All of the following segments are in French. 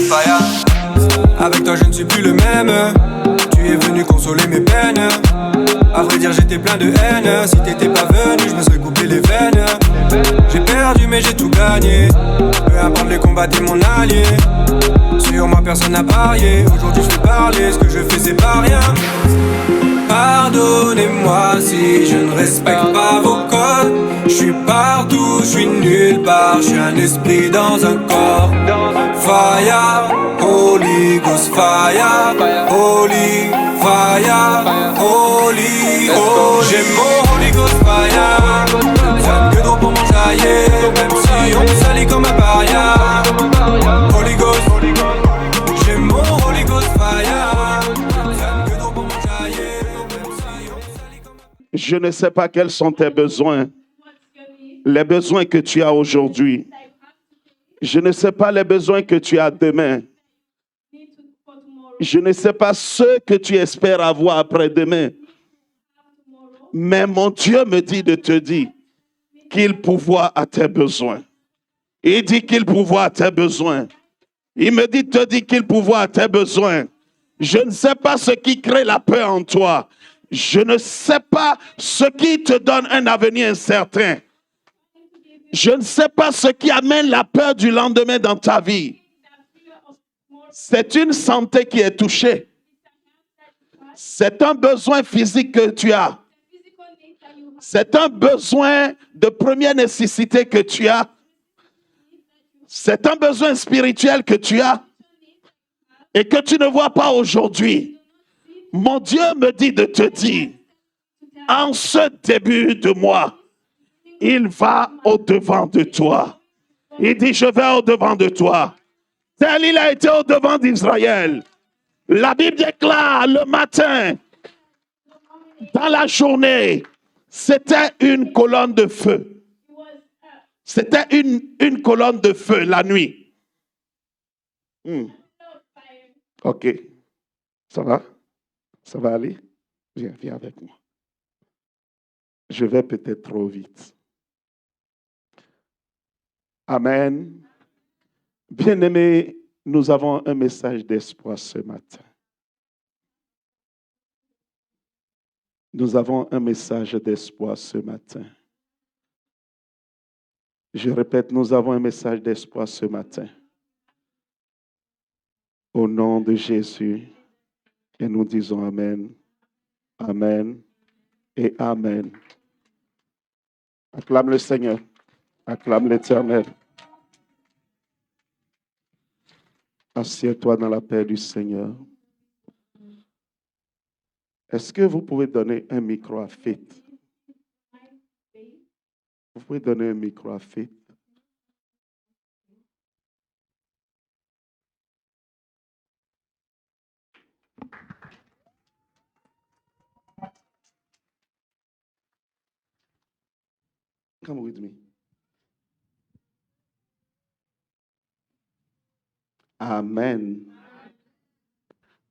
Fire. Avec toi je ne suis plus le même. Tu es venu consoler mes peines. À vrai dire j'étais plein de haine. Si t'étais pas venu je me serais coupé les veines. J'ai perdu mais j'ai tout gagné. Peu importe les combats t'es mon allié. Sur moi personne n'a parié. Aujourd'hui je fais parler, ce que je fais c'est pas rien. Pardonnez-moi si je ne respecte pas vos codes. Je suis partout, je suis nulle part. Je suis un esprit dans un corps. Fire, Holy Ghost fire. Holy fire, Holy, holy. J'ai mon Holy Ghost fire. Ça que d'eau pour m'enjailler. Même si on me salit comme un paria. Holy Ghost, j'ai mon Holy Ghost fire. Ça que d'eau pour m'enjailler. Je ne sais pas quels sont tes besoins, les besoins que tu as aujourd'hui. Je ne sais pas les besoins que tu as demain. Je ne sais pas ce que tu espères avoir après-demain. Mais mon Dieu me dit de te dire qu'il pourvoit à tes besoins. Il dit qu'il pourvoit à tes besoins. Il me dit de te dire qu'il pourvoit à tes besoins. Je ne sais pas ce qui crée la peur en toi. Je ne sais pas ce qui te donne un avenir incertain. Je ne sais pas ce qui amène la peur du lendemain dans ta vie. C'est une santé qui est touchée. C'est un besoin physique que tu as. C'est un besoin de première nécessité que tu as. C'est un besoin spirituel que tu as et que tu ne vois pas aujourd'hui. Mon Dieu me dit de te dire, en ce début de mois, il va au-devant de toi. Il dit, je vais au-devant de toi. Tel il a été au-devant d'Israël. La Bible déclare le matin, dans la journée, c'était une colonne de feu. C'était une colonne de feu la nuit. Ok. Ça va? Ça va aller? Viens avec moi. Je vais peut-être trop vite. Amen. Bien-aimés, nous avons un message d'espoir ce matin. Nous avons un message d'espoir ce matin. Je répète, nous avons un message d'espoir ce matin. Au nom de Jésus, et nous disons Amen, Amen et Amen. Acclame le Seigneur, acclame l'Éternel. Assieds-toi dans la paix du Seigneur. Est-ce que vous pouvez donner un micro à Faith? Vous pouvez donner un micro à Faith? Come with me. Amen.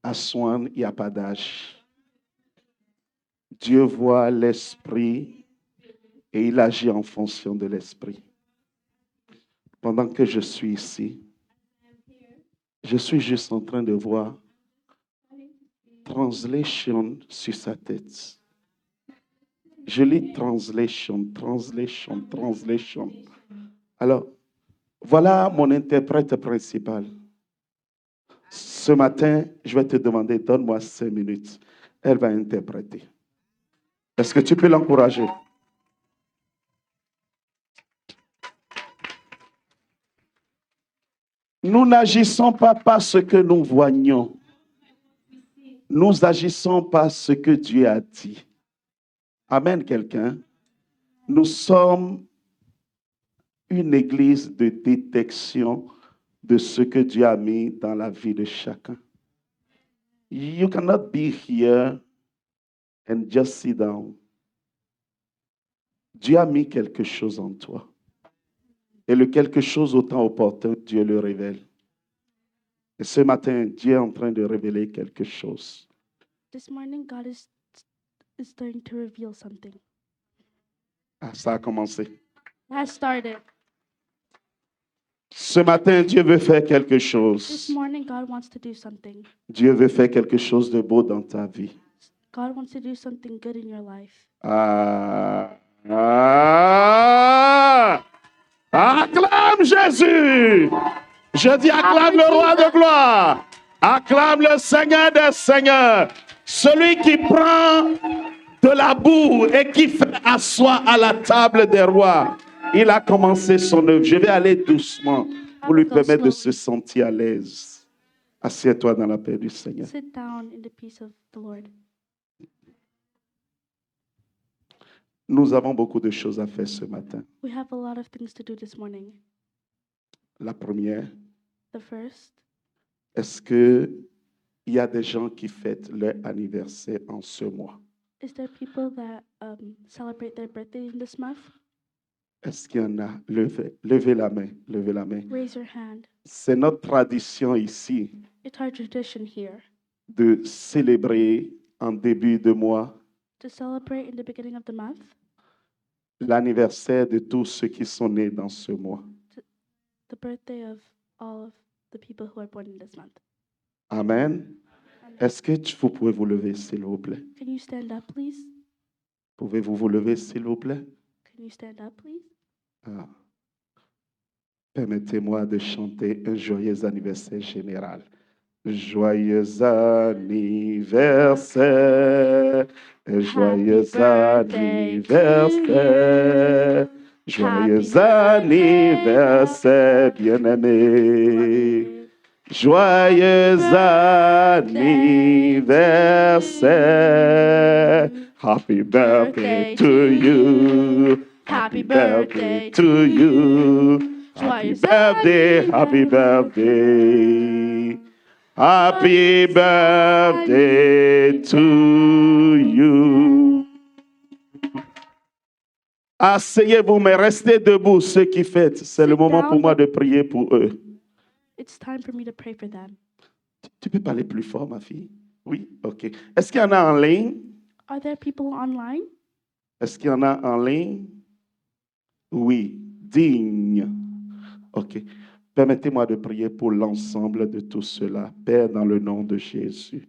À Swan, il n'y a pas d'âge. Dieu voit l'esprit et il agit en fonction de l'esprit. Pendant que je suis ici, je suis juste en train de voir translation sur sa tête. Je lis translation. Alors, voilà mon interprète principal. Ce matin, je vais te demander, donne-moi 5 minutes. Elle va interpréter. Est-ce que tu peux l'encourager? Nous n'agissons pas par ce que nous voyons. Nous agissons par ce que Dieu a dit. Amen, quelqu'un. Nous sommes une église de détection de ce que Dieu a mis dans la vie de chacun. You cannot be here and just sit down. Dieu a mis quelque chose en toi. Et le quelque chose autant opportun, Dieu le révèle. Et ce matin, Dieu est en train de révéler quelque chose. This morning, God is starting to reveal something. Ah, ça a commencé. It has started. Ce matin, Dieu veut faire quelque This chose. morning, God wants to do something. Dieu veut faire quelque chose de beau dans ta vie. God wants to do something good in your life. Acclame Jésus. Je dis acclame le roi de gloire. Acclame le Seigneur des seigneurs. Celui qui prend de la boue et qui fait asseoir à la table des rois. Il a commencé son œuvre. Je vais aller doucement pour lui permettre de se sentir à l'aise. Assieds-toi dans la paix du Seigneur. Sit down in the peace of the Lord. Nous avons beaucoup de choses à faire ce matin. We have a lot of things to do this morning. La première, The first, est-ce qu'il y a des gens qui fêtent leur anniversaire en ce mois? is there people that celebrate their birthday in this month? Est-ce qu'il y en a? Levez la main, levez la main. Raise your hand. C'est notre tradition ici It's our tradition here de célébrer en début de mois to celebrate in the beginning of the month l'anniversaire de tous ceux qui sont nés dans ce mois. the birthday of all of the people who are born in this month. Amen. Est-ce que vous pouvez vous lever, s'il vous plaît? Can you stand up, please? Pouvez-vous vous lever, s'il vous plaît? Can you stand up, please? Ah. Permettez-moi de chanter un joyeux anniversaire général. Joyeux anniversaire, joyeux anniversaire, joyeux anniversaire, bien-aimé. Joyeux anniversaire, happy birthday to you, happy birthday to you, happy birthday, happy birthday. Happy birthday to you. Asseyez-vous, mais restez debout, ceux qui fêtent. C'est le moment pour moi de prier pour eux. It's time for me to pray for them. Tu peux parler plus fort, ma fille? Oui? OK. Est-ce qu'il y en a en ligne? Are there people online? Est-ce qu'il y en a en ligne? Oui. Digne. OK. Permettez-moi de prier pour l'ensemble de tout cela. Père, dans le nom de Jésus,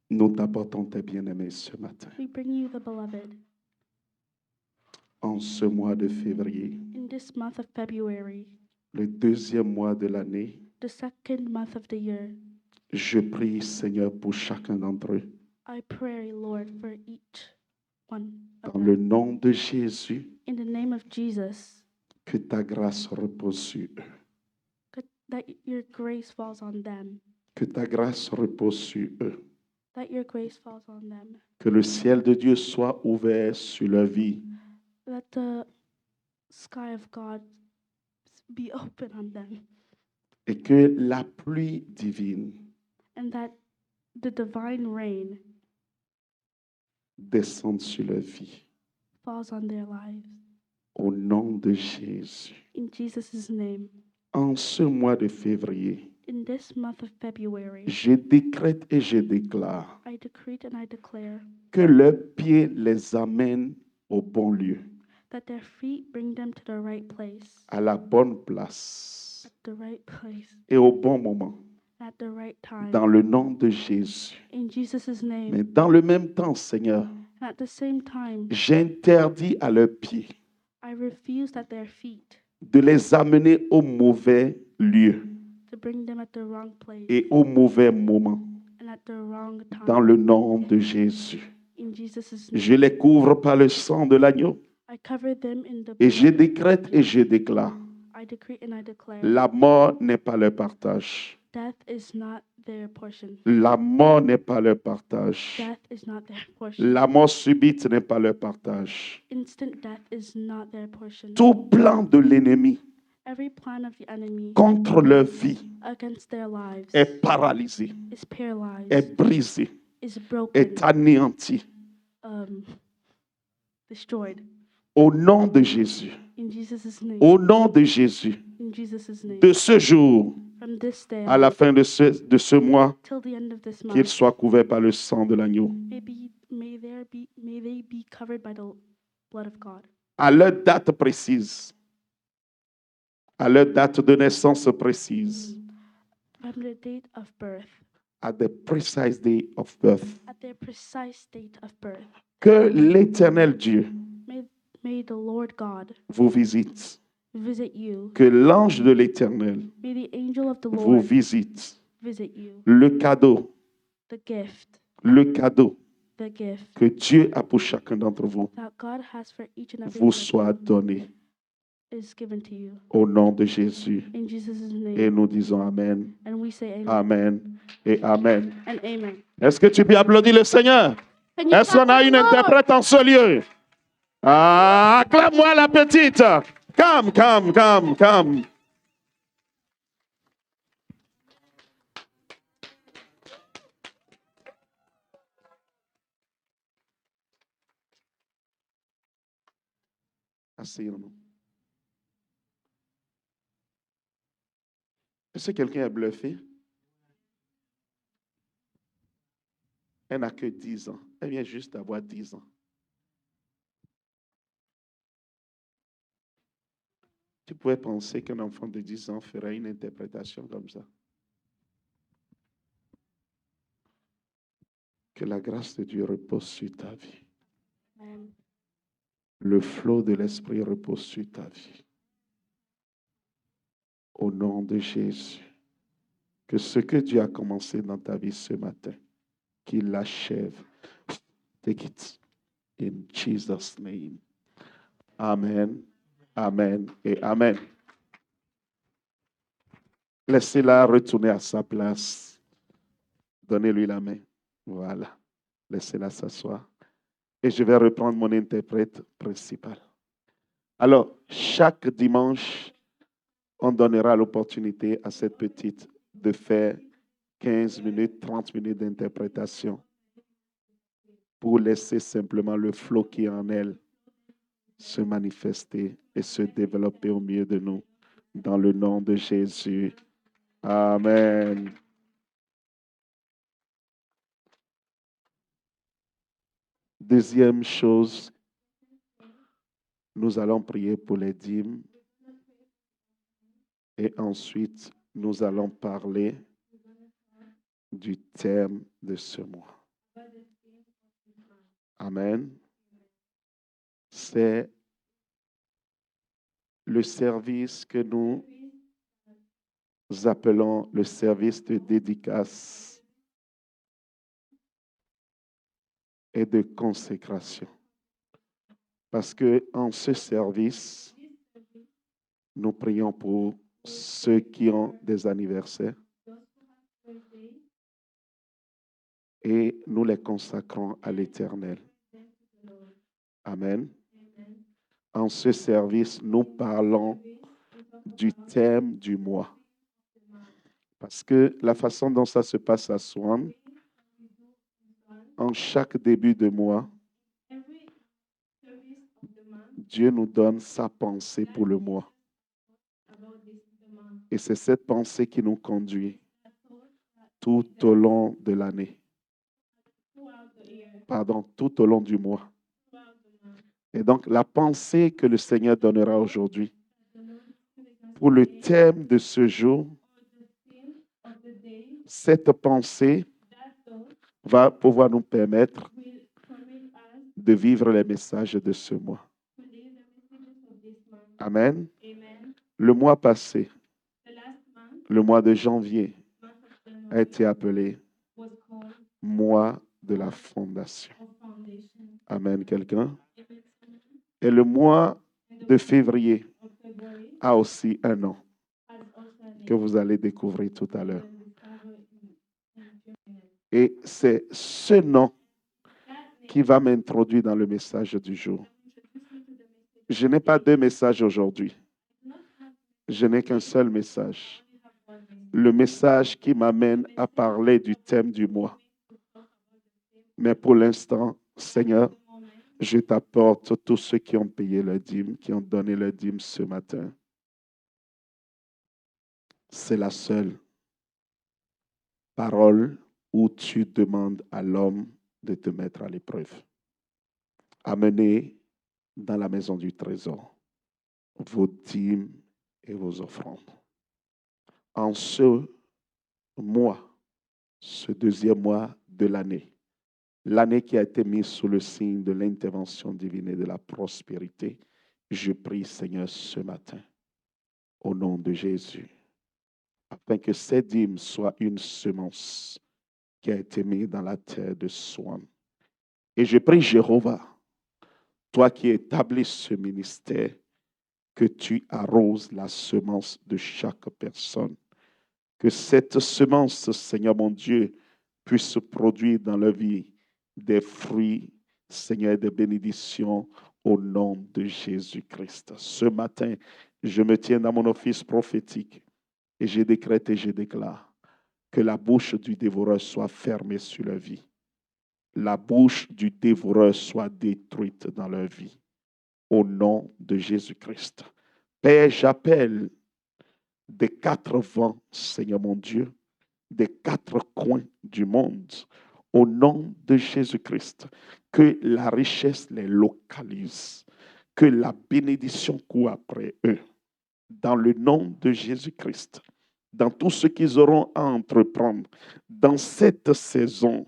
nous t'apportons tes bien-aimés ce matin. We bring you the beloved. En ce mois de février, In this month of February, le deuxième mois de l'année, the second month of the year, je prie, Seigneur, pour chacun d'entre eux. I pray, Lord, for each one of Dans le them. nom de Jésus, In the name of Jesus, que ta grâce repose sur eux. that your grace falls on them. Que ta grâce repose sur eux. That your grace falls on them. Que le ciel de Dieu soit ouvert sur leur vie. Let the sky of God be open on them. Et que la pluie divine And that the divine rain descende sur leur vie. falls on their lives. Au nom de Jésus. In Jesus' name. En ce mois de février, In this month of February, je décrète et je déclare I decree and I declare que leurs pieds les amènent au bon lieu, that their feet bring them to the right place, à la bonne place at the right place, et au bon moment, at the right time. dans le nom de Jésus. In Jesus' Mais name. dans le même temps, Seigneur, And at the same time, j'interdis à leurs pieds I refuse that their feet de les amener au mauvais lieu to bring them at the wrong place et au mauvais moment, and at the wrong dans time. le nom de Jésus. In Jesus' Je name. les couvre par le sang de l'agneau I cover them in the et je blood. décrète et je déclare, I decree and I declare la mort n'est pas leur partage. death is not their portion. La mort n'est pas leur partage. Death is not their portion. La mort subite n'est pas leur partage. Instant death is not their portion. Tout plan de l'ennemi Every plan of the enemy contre leur vie against their lives est paralysé, is paralyzed, est brisé, is broken, est anéanti. destroyed. Au nom de Jésus, In Jesus' name. au nom de Jésus, In Jesus' name. de ce jour From this day à la on, fin de ce mois, till the end of this qu'il month, soit couvert par le sang de l'agneau. may they be covered by the blood of God. À leur date précise, à leur date de naissance précise, from the date of birth, at the precise day of birth. at their precise date of birth. Que l'Éternel Dieu May the Lord God vous visite. visit you. Que l'ange de l'Éternel May the angel of the vous Lord visite. visit you. Le cadeau The gift que Dieu a pour chacun d'entre vous that God has for each and every vous one soit donné is given to you. au nom de Jésus. In Jesus' Et name. nous disons Amen, And we say amen. Amen et Amen. And amen. Est-ce que tu peux applaudir le Seigneur? Can you Est-ce qu'on a clap une the Lord? interprète en ce lieu? Ah, acclame-moi la petite. Come. Asseyons-nous. Est-ce que quelqu'un est bluffé? Elle n'a que 10 ans. Elle vient juste d'avoir 10 ans. Tu pouvais penser qu'un enfant de 10 ans ferait une interprétation comme ça. Que la grâce de Dieu repose sur ta vie. Amen. Le flot de l'Esprit repose sur ta vie. Au nom de Jésus. Que ce que Dieu a commencé dans ta vie ce matin, qu'il l'achève. Take it in Jesus' name. Amen, Amen et Amen. Laissez-la retourner à sa place. Donnez-lui la main. Voilà. Laissez-la s'asseoir. Et je vais reprendre mon interprète principal. Alors, chaque dimanche, on donnera l'opportunité à cette petite de faire 15 minutes, 30 minutes d'interprétation pour laisser simplement le flot qui est en elle se manifester et se développer au milieu de nous. Dans le nom de Jésus. Amen. Deuxième chose, nous allons prier pour les dîmes et ensuite nous allons parler du thème de ce mois. Amen. C'est le service que nous appelons le service de dédicace et de consécration. Parce que en ce service, nous prions pour ceux qui ont des anniversaires et nous les consacrons à l'Éternel. Amen. En ce service, nous parlons du thème du mois. Parce que la façon dont ça se passe à Swan, en chaque début de mois, Dieu nous donne sa pensée pour le mois. Et c'est cette pensée qui nous conduit tout au long de l'année. Pardon, tout au long du mois. Et donc, la pensée que le Seigneur donnera aujourd'hui pour le thème de ce jour, cette pensée va pouvoir nous permettre de vivre les messages de ce mois. Amen. Le mois passé, le mois de janvier, a été appelé mois de la fondation. Amen, quelqu'un? Et le mois de février a aussi un nom que vous allez découvrir tout à l'heure. Et c'est ce nom qui va m'introduire dans le message du jour. Je n'ai pas deux messages aujourd'hui. Je n'ai qu'un seul message. Le message qui m'amène à parler du thème du mois. Mais pour l'instant, Seigneur, je t'apporte tous ceux qui ont payé le dîme, qui ont donné le dîme ce matin. C'est la seule parole où tu demandes à l'homme de te mettre à l'épreuve. Amenez dans la maison du trésor vos dîmes et vos offrandes. En ce mois, ce deuxième mois de l'année, l'année qui a été mise sous le signe de l'intervention divine et de la prospérité, je prie, Seigneur, ce matin, au nom de Jésus, afin que cette dîme soit une semence qui a été mise dans la terre de Swan. Et je prie, Jéhovah, toi qui établis ce ministère, que tu arroses la semence de chaque personne. Que cette semence, Seigneur mon Dieu, puisse produire dans leur vie des fruits, Seigneur, des bénédictions au nom de Jésus-Christ. Ce matin, je me tiens dans mon office prophétique et je décrète et je déclare que la bouche du dévoreur soit fermée sur leur vie. La bouche du dévoreur soit détruite dans leur vie. Au nom de Jésus-Christ. Père, j'appelle des quatre vents, Seigneur mon Dieu, des quatre coins du monde, au nom de Jésus-Christ, que la richesse les localise, que la bénédiction court après eux, dans le nom de Jésus-Christ, dans tout ce qu'ils auront à entreprendre, dans cette saison,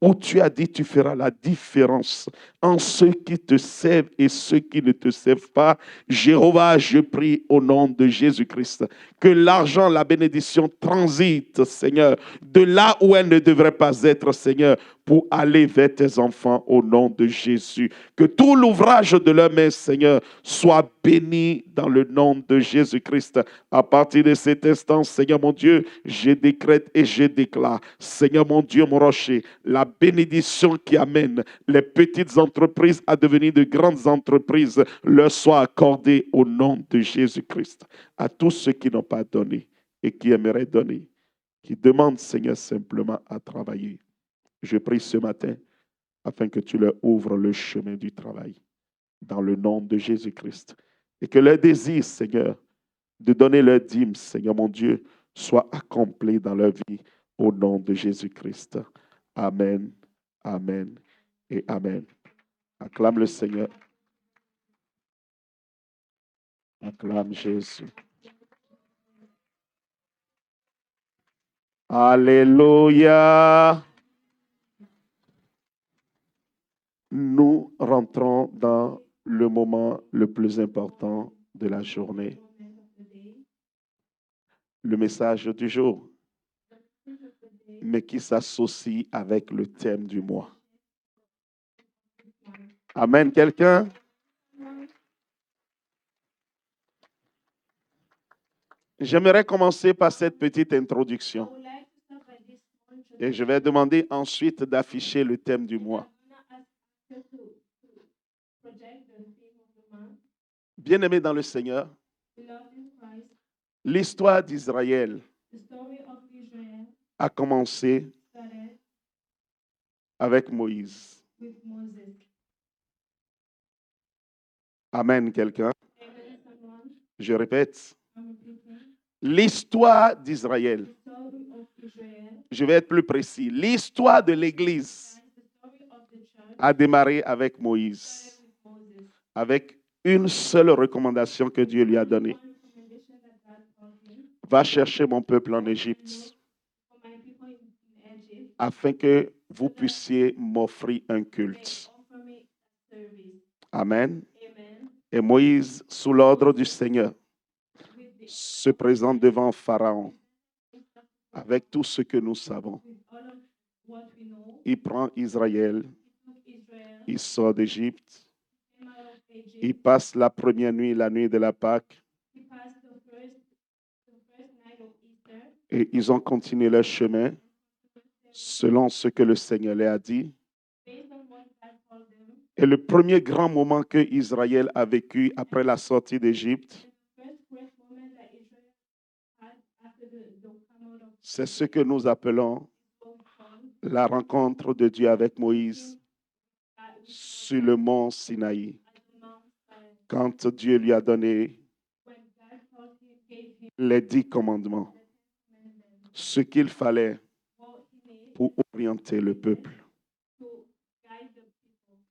où tu as dit tu feras la différence en ceux qui te servent et ceux qui ne te servent pas. Jéhovah, je prie au nom de Jésus-Christ que l'argent, la bénédiction transite, Seigneur, de là où elle ne devrait pas être, Seigneur, pour aller vers tes enfants au nom de Jésus. Que tout l'ouvrage de leurs mains, Seigneur, soit béni dans le nom de Jésus-Christ. À partir de cet instant, Seigneur mon Dieu, je décrète et je déclare, Seigneur mon Dieu, mon rocher, la bénédiction qui amène les petites entreprises à devenir de grandes entreprises leur soit accordée au nom de Jésus-Christ. À tous ceux qui n'ont pas donné et qui aimeraient donner, qui demandent, Seigneur, simplement à travailler. Je prie ce matin afin que tu leur ouvres le chemin du travail dans le nom de Jésus-Christ et que leur désir, Seigneur, de donner leur dîme, Seigneur mon Dieu, soit accompli dans leur vie au nom de Jésus-Christ. Amen, amen et amen. Acclame le Seigneur. Acclame Jésus. Alléluia. Nous rentrons dans le moment le plus important de la journée. Le message du jour, mais qui s'associe avec le thème du mois. Amen, quelqu'un? J'aimerais commencer par cette petite introduction. Et je vais demander ensuite d'afficher le thème du mois. Bien-aimés dans le Seigneur, l'histoire d'Israël a commencé avec Moïse. Amen, quelqu'un? Je répète. L'histoire d'Israël, je vais être plus précis, l'histoire de l'Église a démarré avec Moïse, avec une seule recommandation que Dieu lui a donnée. Va chercher mon peuple en Égypte afin que vous puissiez m'offrir un culte. Amen. Et Moïse, sous l'ordre du Seigneur, se présente devant Pharaon avec tout ce que nous savons. Il prend Israël, il sort d'Égypte, il passe la première nuit, la nuit de la Pâque, et ils ont continué leur chemin selon ce que le Seigneur leur a dit. Et le premier grand moment que Israël a vécu après la sortie d'Égypte, c'est ce que nous appelons la rencontre de Dieu avec Moïse sur le mont Sinaï. Quand Dieu lui a donné les 10 commandements, ce qu'il fallait pour orienter le peuple.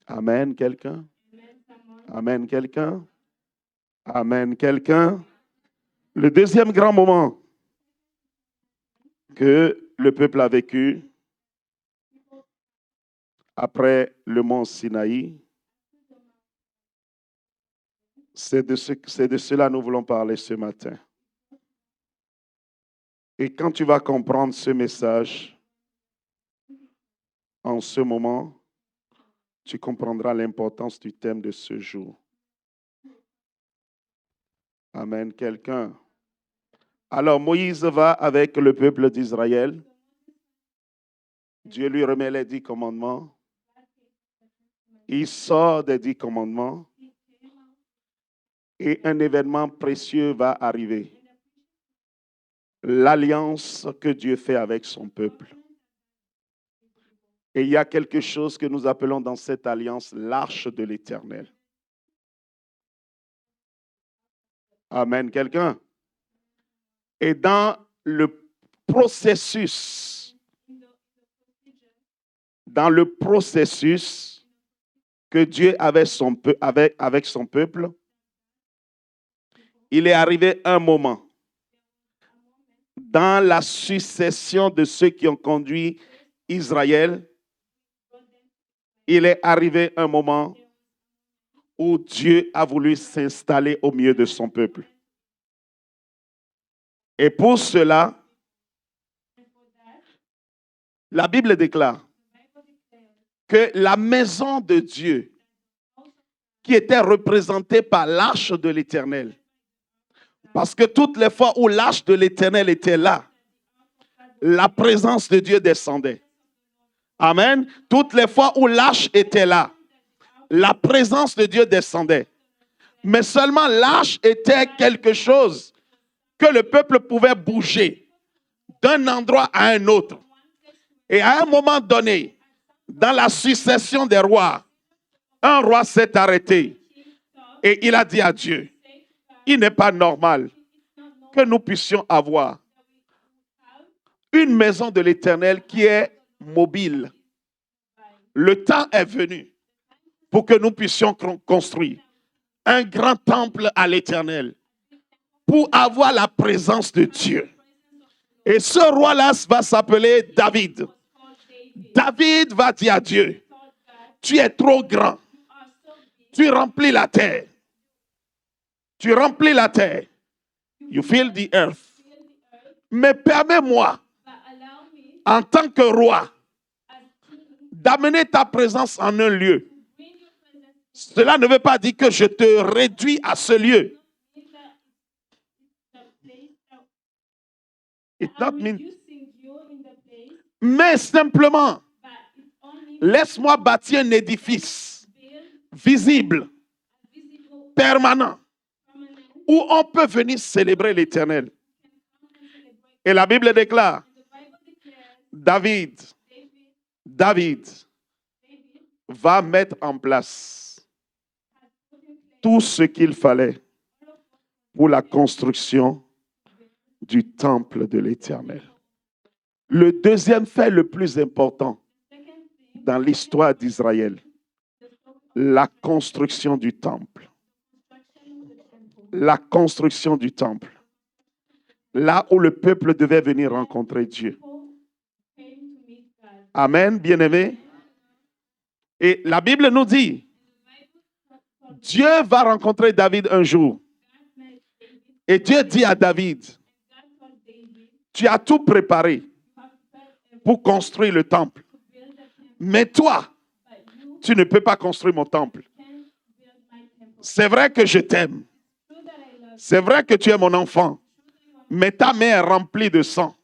Amen, quelqu'un? Amen, quelqu'un? Amen, quelqu'un? Le deuxième grand moment que le peuple a vécu après le mont Sinaï, c'est de cela que nous voulons parler ce matin. Et quand tu vas comprendre ce message, en ce moment, tu comprendras l'importance du thème de ce jour. Amen. Quelqu'un. Alors Moïse va avec le peuple d'Israël. Dieu lui remet les 10 commandements. Il sort des 10 commandements. Et un événement précieux va arriver. L'alliance que Dieu fait avec son peuple. Et il y a quelque chose que nous appelons dans cette alliance l'arche de l'Éternel. Amen. Quelqu'un? Et dans le processus que Dieu avait avec son peuple, il est arrivé un moment dans la succession de ceux qui ont conduit Israël, il est arrivé un moment où Dieu a voulu s'installer au milieu de son peuple. Et pour cela, la Bible déclare que la maison de Dieu, qui était représentée par l'arche de l'Éternel, parce que toutes les fois où l'arche de l'Éternel était là, la présence de Dieu descendait. Amen. Toutes les fois où l'arche était là, la présence de Dieu descendait. Mais seulement l'arche était quelque chose que le peuple pouvait bouger d'un endroit à un autre. Et à un moment donné, dans la succession des rois, un roi s'est arrêté et il a dit à Dieu, il n'est pas normal que nous puissions avoir une maison de l'Éternel qui est mobile. Le temps est venu pour que nous puissions construire un grand temple à l'Éternel pour avoir la présence de Dieu. Et ce roi-là va s'appeler David. David va dire à Dieu, tu es trop grand. Tu remplis la terre. Tu remplis la terre. You fill the earth. Mais permets-moi, en tant que roi, d'amener ta présence en un lieu. Cela ne veut pas dire que je te réduis à ce lieu. Mais simplement, laisse-moi bâtir un édifice visible, permanent, où on peut venir célébrer l'Éternel. Et la Bible déclare, David va mettre en place tout ce qu'il fallait pour la construction du temple de l'Éternel. Le deuxième fait le plus important dans l'histoire d'Israël, la construction du temple. La construction du temple. Là où le peuple devait venir rencontrer Dieu. Amen, bien-aimés. Et la Bible nous dit, Dieu va rencontrer David un jour. Et Dieu dit à David, tu as tout préparé pour construire le temple. Mais toi, tu ne peux pas construire mon temple. C'est vrai que je t'aime. C'est vrai que tu es mon enfant. Mais ta main est remplie de sang.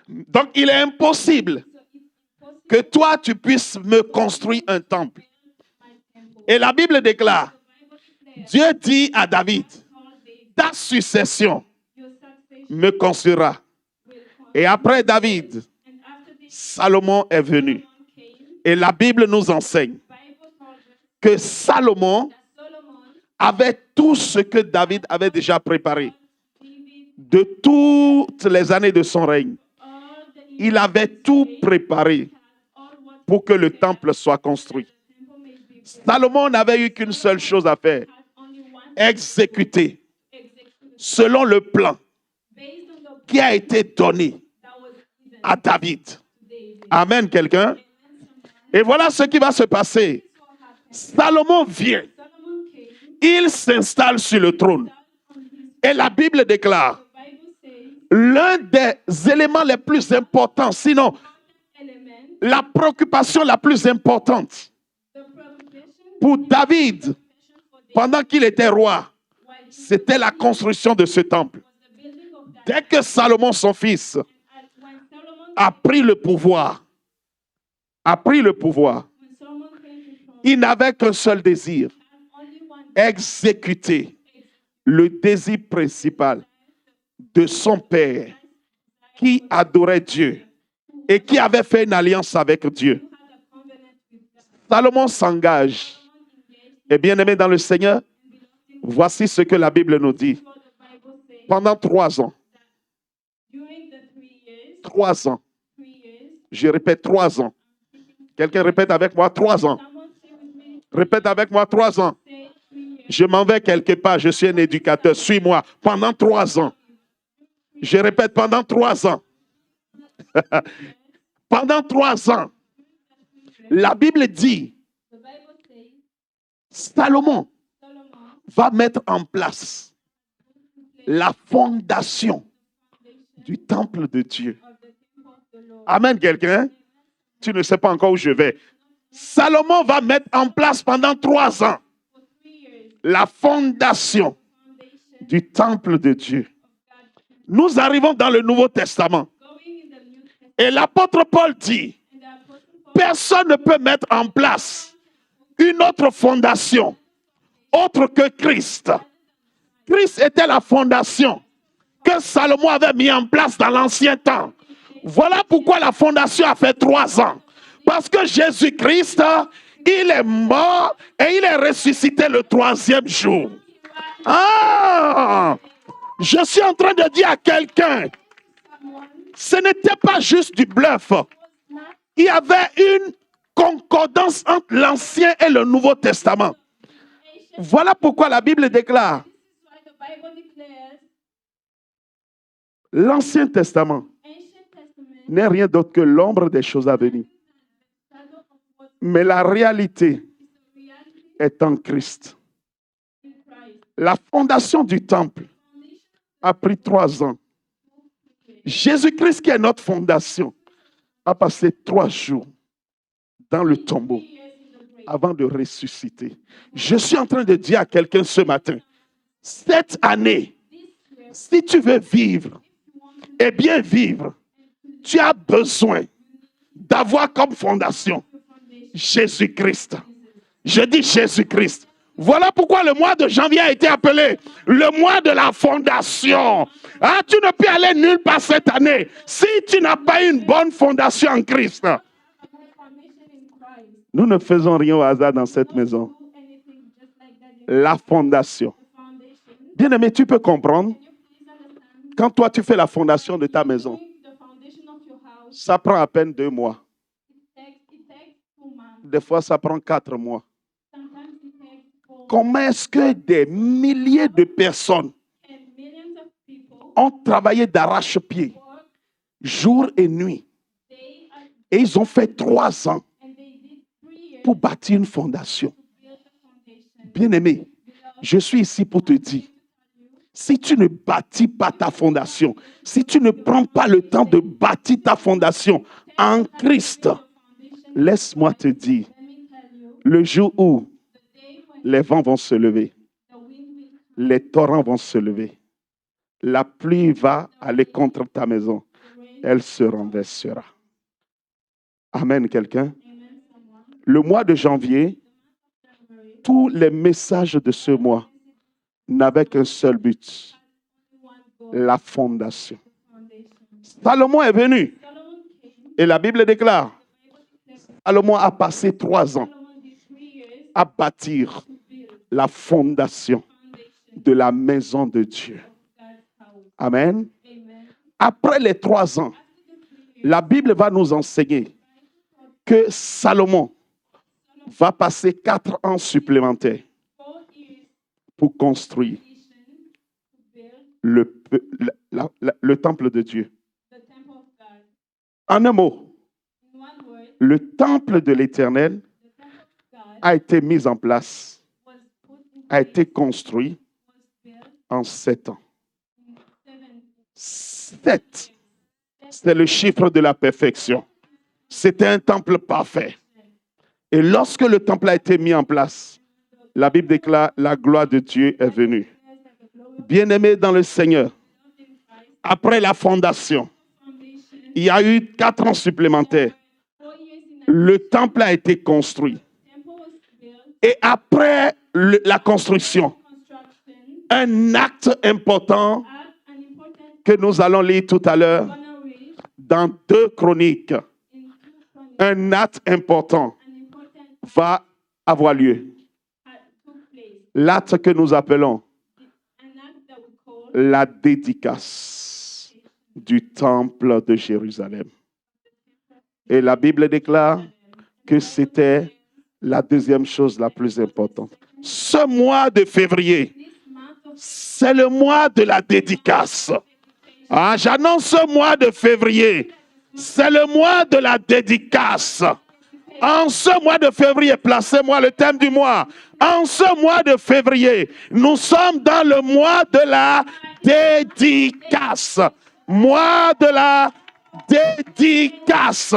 Donc, il est impossible que toi, tu puisses me construire un temple. Et la Bible déclare, Dieu dit à David, ta succession me construira. Et après David, Salomon est venu. Et la Bible nous enseigne que Salomon avait tout ce que David avait déjà préparé. De toutes les années de son règne, il avait tout préparé pour que le temple soit construit. Salomon n'avait eu qu'une seule chose à faire, exécuté selon le plan qui a été donné à David. Amen, quelqu'un. Et voilà ce qui va se passer. Salomon vient. Il s'installe sur le trône. Et la Bible déclare, l'un des éléments les plus importants, sinon la préoccupation la plus importante pour David, pendant qu'il était roi, c'était la construction de ce temple. Dès que Salomon, son fils, a pris le pouvoir, il n'avait qu'un seul désir, exécuter le désir principal de son père qui adorait Dieu et qui avait fait une alliance avec Dieu. Salomon s'engage. Et bien aimé dans le Seigneur, voici ce que la Bible nous dit. Pendant 3 ans, 3 ans, je répète 3 ans. Quelqu'un répète avec moi 3 ans. Répète avec moi 3 ans. Je m'en vais quelque part, je suis un éducateur, suis-moi. Pendant 3 ans. Je répète, pendant 3 ans. Pendant 3 ans, la Bible dit, Salomon va mettre en place la fondation du temple de Dieu. Amen, quelqu'un? Tu ne sais pas encore où je vais. Salomon va mettre en place pendant 3 ans la fondation du temple de Dieu. Nous arrivons dans le Nouveau Testament. Et l'apôtre Paul dit, personne ne peut mettre en place une autre fondation autre que Christ. Christ était la fondation que Salomon avait mis en place dans l'ancien temps. Voilà pourquoi la fondation a fait 3 ans. Parce que Jésus-Christ, il est mort et il est ressuscité le 3e jour. Ah! Je suis en train de dire à quelqu'un, ce n'était pas juste du bluff. Il y avait une concordance entre l'Ancien et le Nouveau Testament. Voilà pourquoi la Bible déclare l'Ancien Testament n'est rien d'autre que l'ombre des choses à venir. Mais la réalité est en Christ. La fondation du temple a pris 3 ans. Jésus-Christ, qui est notre fondation, a passé 3 jours dans le tombeau avant de ressusciter. Je suis en train de dire à quelqu'un ce matin, cette année, si tu veux vivre et bien vivre, tu as besoin d'avoir comme fondation Jésus-Christ. Je dis Jésus-Christ. Voilà pourquoi le mois de janvier a été appelé le mois de la fondation. Ah, tu ne peux aller nulle part cette année si tu n'as pas une bonne fondation en Christ. Nous ne faisons rien au hasard dans cette maison. La fondation. Bien-aimé, tu peux comprendre. Quand toi, tu fais la fondation de ta maison, ça prend à peine 2 mois. Des fois, ça prend 4 mois. Comment est-ce que des milliers de personnes ont travaillé d'arrache-pied, jour et nuit, et ils ont fait 3 ans pour bâtir une fondation? Bien-aimé, je suis ici pour te dire, si tu ne bâtis pas ta fondation, si tu ne prends pas le temps de bâtir ta fondation en Christ, laisse-moi te dire, le jour où les vents vont se lever, les torrents vont se lever, la pluie va aller contre ta maison, elle se renversera. Amen, quelqu'un? Le mois de janvier, tous les messages de ce mois n'avaient qu'un seul but, la fondation. Salomon est venu et la Bible déclare, Salomon a passé 3 ans à bâtir la fondation de la maison de Dieu. Amen. Après les 3 ans, la Bible va nous enseigner que Salomon va passer 4 ans supplémentaires pour construire le temple de Dieu. En un mot, le temple de l'Éternel a été mis en place, a été construit en 7 ans. 7, c'est le chiffre de la perfection. C'était un temple parfait. Et lorsque le temple a été mis en place, la Bible déclare la gloire de Dieu est venue. Bien-aimés dans le Seigneur, après la fondation, il y a eu 4 ans supplémentaires. Le temple a été construit. Et après la construction, un acte important que nous allons lire tout à l'heure dans 2 Chroniques, un acte important va avoir lieu. L'acte que nous appelons la dédicace du temple de Jérusalem. Et la Bible déclare que c'était la deuxième chose la plus importante. Ce mois de février, c'est le mois de la dédicace. Ah, j'annonce ce mois de février, c'est le mois de la dédicace. En ce mois de février, placez-moi le thème du mois. En ce mois de février, nous sommes dans le mois de la dédicace. Mois de la dédicace.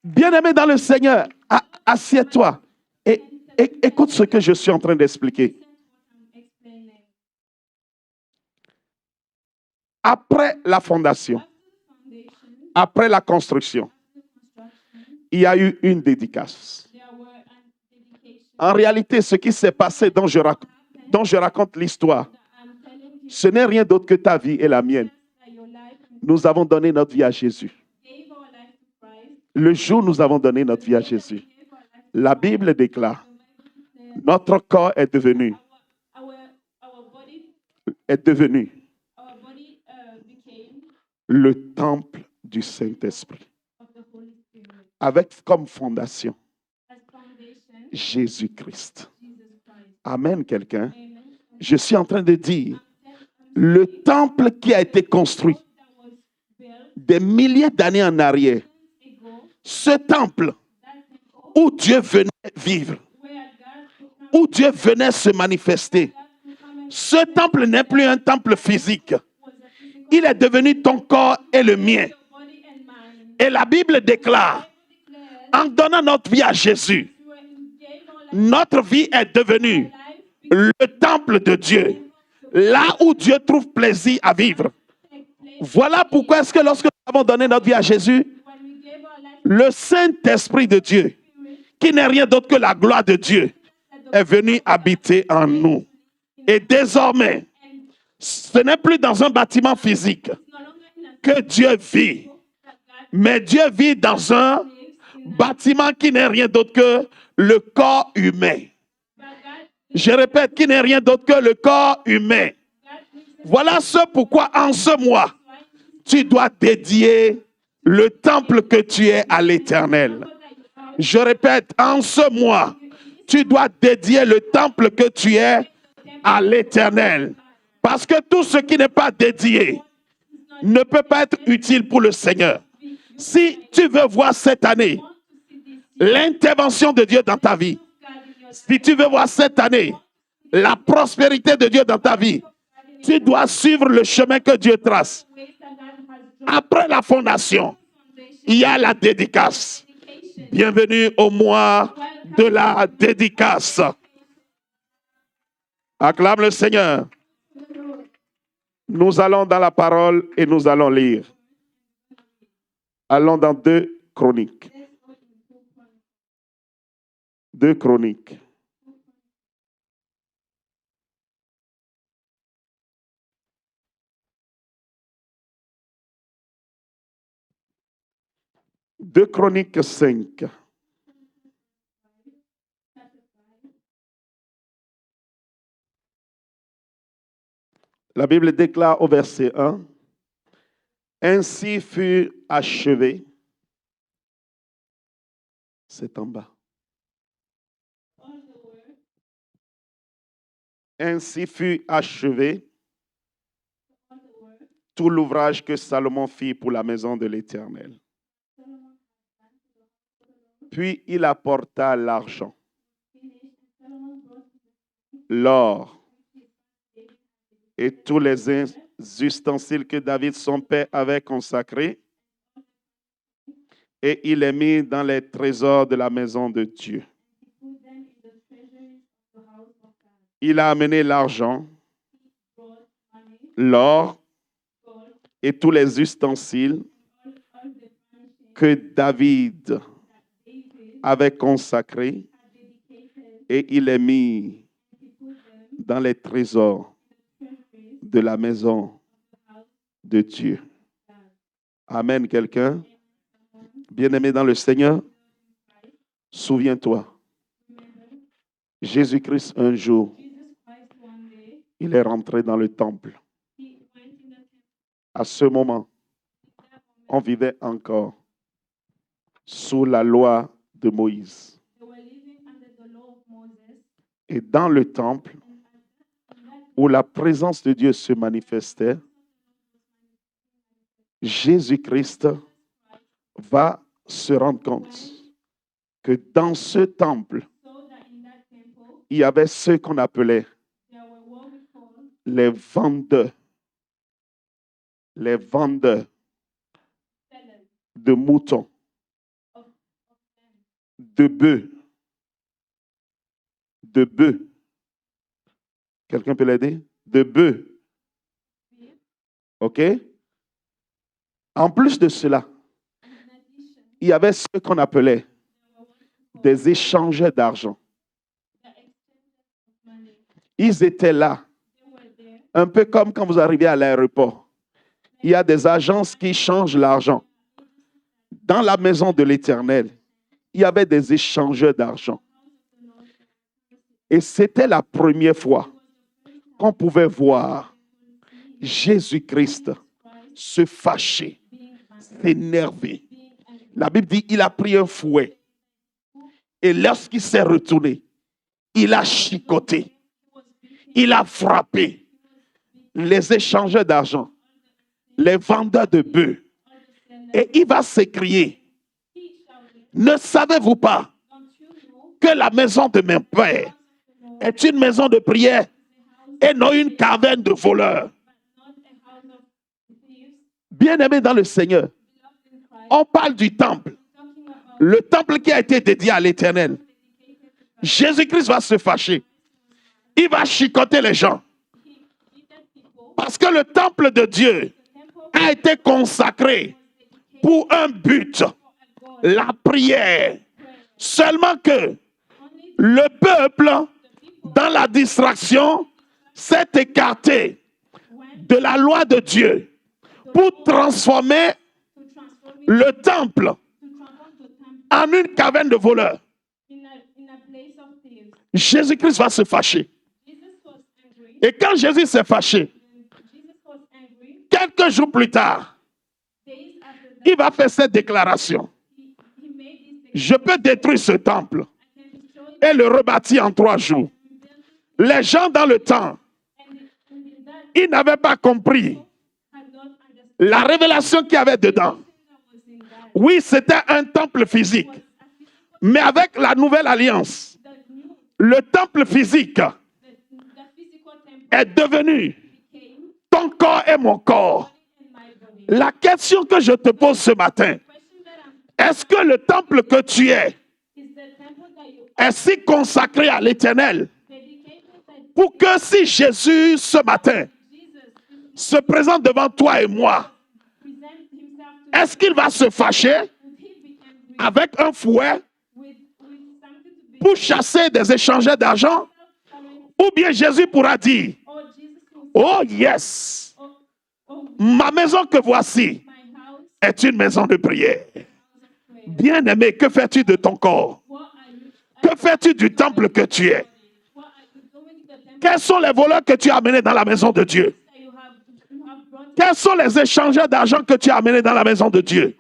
Bien-aimé dans le Seigneur, assieds-toi et écoute ce que je suis en train d'expliquer. Après la fondation, après la construction, il y a eu une dédicace. En réalité, ce qui s'est passé dont je raconte l'histoire, ce n'est rien d'autre que ta vie et la mienne. Nous avons donné notre vie à Jésus. Le jour où nous avons donné notre vie à Jésus, la Bible déclare, notre corps est devenu le temple du Saint-Esprit. Avec comme fondation Jésus-Christ. Amen, quelqu'un. Je suis en train de dire, le temple qui a été construit des milliers d'années en arrière, ce temple où Dieu venait vivre, où Dieu venait se manifester, ce temple n'est plus un temple physique. Il est devenu ton corps et le mien. Et la Bible déclare, en donnant notre vie à Jésus, notre vie est devenue le temple de Dieu, là où Dieu trouve plaisir à vivre. Voilà pourquoi est-ce que lorsque nous avons donné notre vie à Jésus, le Saint-Esprit de Dieu, qui n'est rien d'autre que la gloire de Dieu, est venu habiter en nous. Et désormais, ce n'est plus dans un bâtiment physique que Dieu vit, mais Dieu vit dans un bâtiment qui n'est rien d'autre que le corps humain. Je répète, qui n'est rien d'autre que le corps humain. Voilà ce pourquoi en ce mois, tu dois dédier le temple que tu es à l'Éternel. Je répète, en ce mois, tu dois dédier le temple que tu es à l'Éternel. Parce que tout ce qui n'est pas dédié ne peut pas être utile pour le Seigneur. Si tu veux voir cette année l'intervention de Dieu dans ta vie, si tu veux voir cette année la prospérité de Dieu dans ta vie, tu dois suivre le chemin que Dieu trace. Après la fondation, il y a la dédicace. Bienvenue au mois de la dédicace. Acclame le Seigneur. Nous allons dans la parole et nous allons lire. Allons dans 2 Chroniques. 2 Chroniques. Deux Chroniques 5. La Bible déclare au verset 1, « Ainsi fut achevé » c'est en bas. Ainsi fut achevé tout l'ouvrage que Salomon fit pour la maison de l'Éternel. Puis il apporta l'argent, l'or et tous les ustensiles que David, son père, avait consacrés, et il les mit dans les trésors de la maison de Dieu. Il a amené l'argent, l'or et tous les ustensiles que David avait consacrés, et il les mit dans les trésors de la maison de Dieu. Amen, quelqu'un? Bien-aimé dans le Seigneur, souviens-toi, Jésus-Christ, un jour, il est rentré dans le temple. À ce moment, on vivait encore sous la loi de Moïse. Et dans le temple, où la présence de Dieu se manifestait, Jésus-Christ va se rendre compte que dans ce temple, il y avait ceux qu'on appelait les vendeurs de moutons, de bœufs. Quelqu'un peut l'aider? De bœufs. OK? En plus de cela, il y avait ceux qu'on appelait des échangeurs d'argent. Ils étaient là, un peu comme quand vous arrivez à l'aéroport. Il y a des agences qui changent l'argent. Dans la maison de l'Éternel, il y avait des échangeurs d'argent. Et c'était la première fois qu'on pouvait voir Jésus-Christ se fâcher, s'énerver. La Bible dit qu'il a pris un fouet. Et lorsqu'il s'est retourné, il a chicoté. Il a frappé les échangeurs d'argent, les vendeurs de bœufs. Et il va s'écrier, ne savez-vous pas que la maison de mon père est une maison de prière et non une caverne de voleurs? Bien-aimés dans le Seigneur, on parle du temple. Le temple qui a été dédié à l'Éternel. Jésus-Christ va se fâcher. Il va chicoter les gens. Parce que le temple de Dieu a été consacré pour un but, la prière. Seulement que le peuple, dans la distraction, s'est écarté de la loi de Dieu pour transformer le temple en une caverne de voleurs. Jésus-Christ va se fâcher. Et quand Jésus s'est fâché, quelques jours plus tard, il va faire cette déclaration. Je peux détruire ce temple et le rebâtir en 3 jours. Les gens dans le temps, ils n'avaient pas compris la révélation qu'il y avait dedans. Oui, c'était un temple physique. Mais avec la nouvelle alliance, le temple physique est devenu ton corps et mon corps. La question que je te pose ce matin, est-ce que le temple que tu es est si consacré à l'Éternel pour que si Jésus ce matin se présente devant toi et moi, est-ce qu'il va se fâcher avec un fouet pour chasser des échangeurs d'argent? Ou bien Jésus pourra dire, oh yes, ma maison que voici est une maison de prière. Bien-aimé, que fais-tu de ton corps? Que fais-tu du temple que tu es? Quels sont les voleurs que tu as amenés dans la maison de Dieu? Quels sont les échangeurs d'argent que tu as amenés dans la maison de Dieu?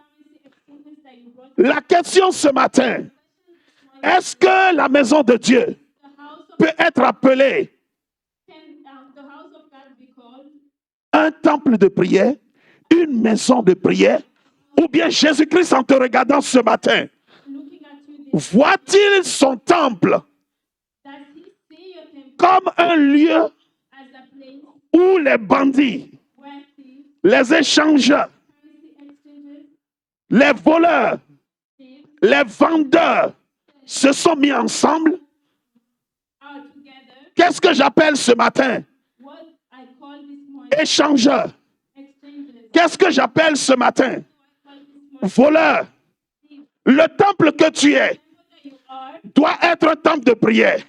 La question ce matin, est-ce que la maison de Dieu peut être appelée un temple de prière, une maison de prière, ou bien Jésus-Christ en te regardant ce matin, looking at you this, voit-il son temple does he see your temple comme un lieu as a place où les bandits, where thieves, les échangeurs, currency exchanges, les voleurs, thieves les vendeurs se sont mis ensemble? are together? Qu'est-ce que j'appelle ce matin? What I call this morning Échangeurs. exchanges. Qu'est-ce que j'appelle ce matin? Call this morning Voleurs. thieves. Le temple que tu es That you are, doit être un temple de prière.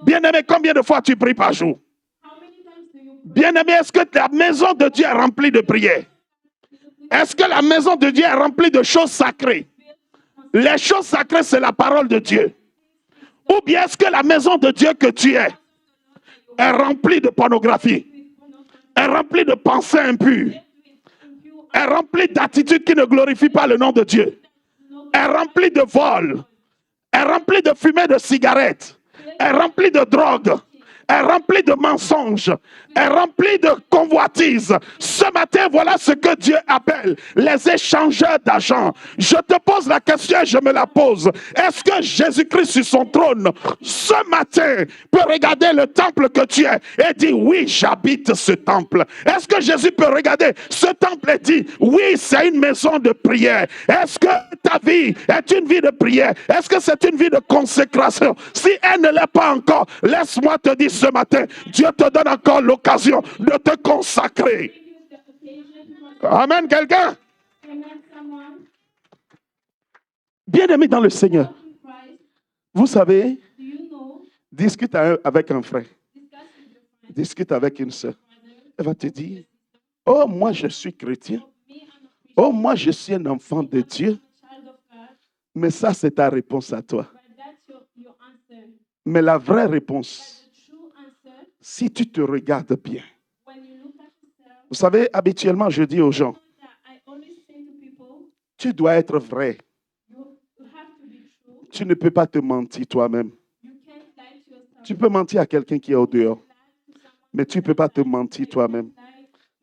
Bien-aimé, combien de fois tu pries par jour? how many times do you pray? Bien-aimé, est-ce que la maison de Dieu est remplie de prières? Est-ce que la maison de Dieu est remplie de choses sacrées? Les choses sacrées, c'est la parole de Dieu. Ou bien est-ce que la maison de Dieu que tu es est remplie de pornographie, est remplie de pensées impures, est remplie d'attitudes qui ne glorifient pas le nom de Dieu, est remplie de vols, est remplie de fumée de cigarettes, est remplie de drogue, est remplie de mensonges, est remplie de convoitises. Ce matin, voilà ce que Dieu appelle les échangeurs d'argent. Je te pose la question et je me la pose. Est-ce que Jésus-Christ sur son trône, ce matin, peut regarder le temple que tu es et dire, oui, j'habite ce temple? Est-ce que Jésus peut regarder ce temple et dire, oui, c'est une maison de prière? Est-ce que ta vie est une vie de prière? Est-ce que c'est une vie de consécration? Si elle ne l'est pas encore, laisse-moi te dire ce matin, Dieu te donne encore l'occasion de te consacrer. Amen, quelqu'un? Amen, someone. Bien-aimé dans le Seigneur, In Christ, vous savez, do you know? discute avec un frère, Discuss with your friend, discute avec une soeur. brother. Elle va te dire, oh, moi je suis chrétien. Me, I'm a Christian. Oh, moi je suis un enfant de Dieu. Child of God. Mais ça, c'est ta réponse à toi. But that's your answer. Mais la vraie réponse, The true answer, si tu te regardes bien. when you look at yourself, Vous savez, habituellement, je dis aux gens, that I always say to people, tu dois être vrai. you have to be true. Tu ne peux pas te mentir toi-même. You can't lie to yourself. Tu peux mentir à quelqu'un qui est au dehors, Lie to someone. mais tu ne peux pas te mentir toi-même. Lie.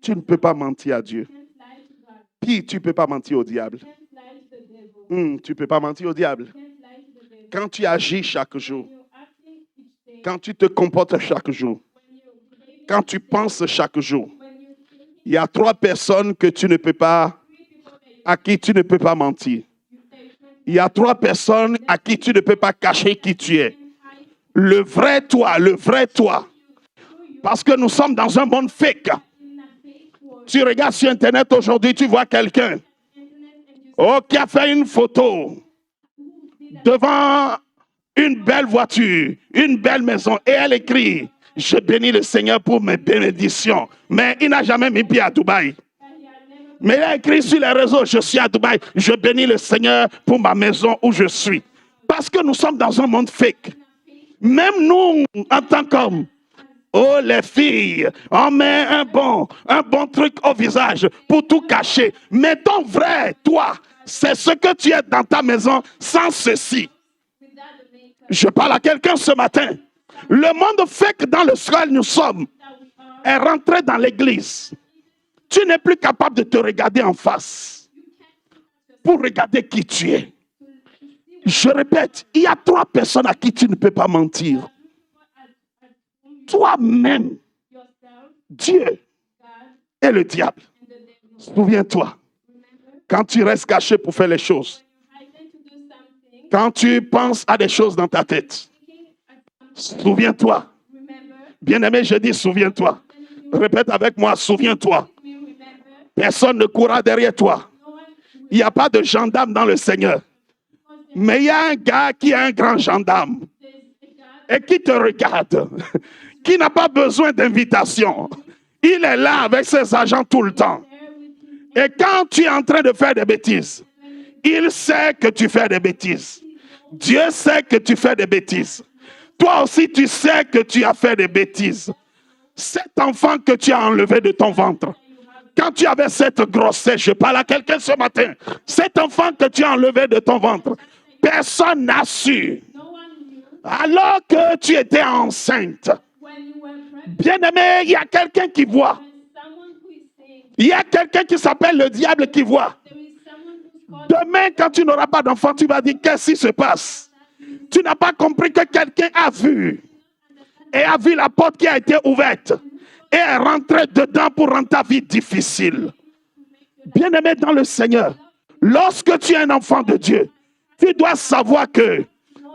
Tu ne peux pas mentir à Dieu. Can't lie to God. Puis, tu ne peux pas mentir au diable. Can't lie to the devil. Tu ne peux pas mentir au diable. Can't lie to the devil. Quand tu agis chaque jour, You're acting each day. quand tu te comportes chaque jour, When you're behaving, quand tu penses chaque jour, when you're thinking, il y a 3 personnes que tu ne peux pas, 3 people that you à qui tu ne peux pas mentir. can't Il y a 3 personnes à qui tu ne peux pas cacher qui tu es. hide. Le vrai toi, le vrai toi. Parce que nous sommes dans un monde fake. In a fake world, Tu regardes sur Internet aujourd'hui, tu vois quelqu'un internet, and you qui a fait une photo devant une belle voiture, une belle maison, et elle écrit, je bénis le Seigneur pour mes bénédictions. Mais il n'a jamais mis pied à Dubaï. Mais il a écrit sur les réseaux, je suis à Dubaï, je bénis le Seigneur pour ma maison où je suis. Parce que nous sommes dans un monde fake. Même nous, en tant qu'hommes, oh les filles, on met un bon truc au visage pour tout cacher. Mais ton vrai, toi, c'est ce que tu es dans ta maison sans ceci. without the makeup Je parle à quelqu'un ce matin. Le monde fake dans lequel nous sommes that we are, est rentré dans l'église. Tu n'es plus capable de te regarder en face pour regarder qui tu es. Je répète, il y a 3 personnes à qui tu ne peux pas mentir. Toi-même, yourself, Dieu God, et le diable. and the devil. Souviens-toi, Remember, quand tu restes caché pour faire les choses, I tend to do something, quand tu penses à des choses dans ta tête, thinking at something. souviens-toi. Remember, Bien-aimé, je dis souviens-toi. Répète avec moi, souviens-toi. me remember. Personne ne courra derrière toi. No one Il n'y a pas de gendarme dans le Seigneur. Mais il y a un gars qui est un grand gendarme there's a God et qui te regarde, qui n'a pas besoin d'invitation. Il est là avec ses agents tout le temps. there with him. Et quand tu es en train de faire des bêtises, il sait que tu fais des bêtises. Dieu sait que tu fais des bêtises. Toi aussi, tu sais que tu as fait des bêtises. Cet enfant que tu as enlevé de ton ventre, quand tu avais cette grossesse, je parle à quelqu'un ce matin, cet enfant que tu as enlevé de ton ventre, personne n'a su. No one knew Alors que tu étais enceinte, when you were pregnant. bien-aimé, il y a quelqu'un qui voit. And someone who Il y a quelqu'un qui s'appelle le diable qui voit. Demain, quand tu n'auras pas d'enfant, tu vas dire qu'est-ce qui se passe? Tu n'as pas compris que quelqu'un a vu. Et a vu la porte qui a été ouverte. Et est rentré dedans pour rendre ta vie difficile. Bien-aimé dans le Seigneur, lorsque tu es un enfant de Dieu, tu dois savoir que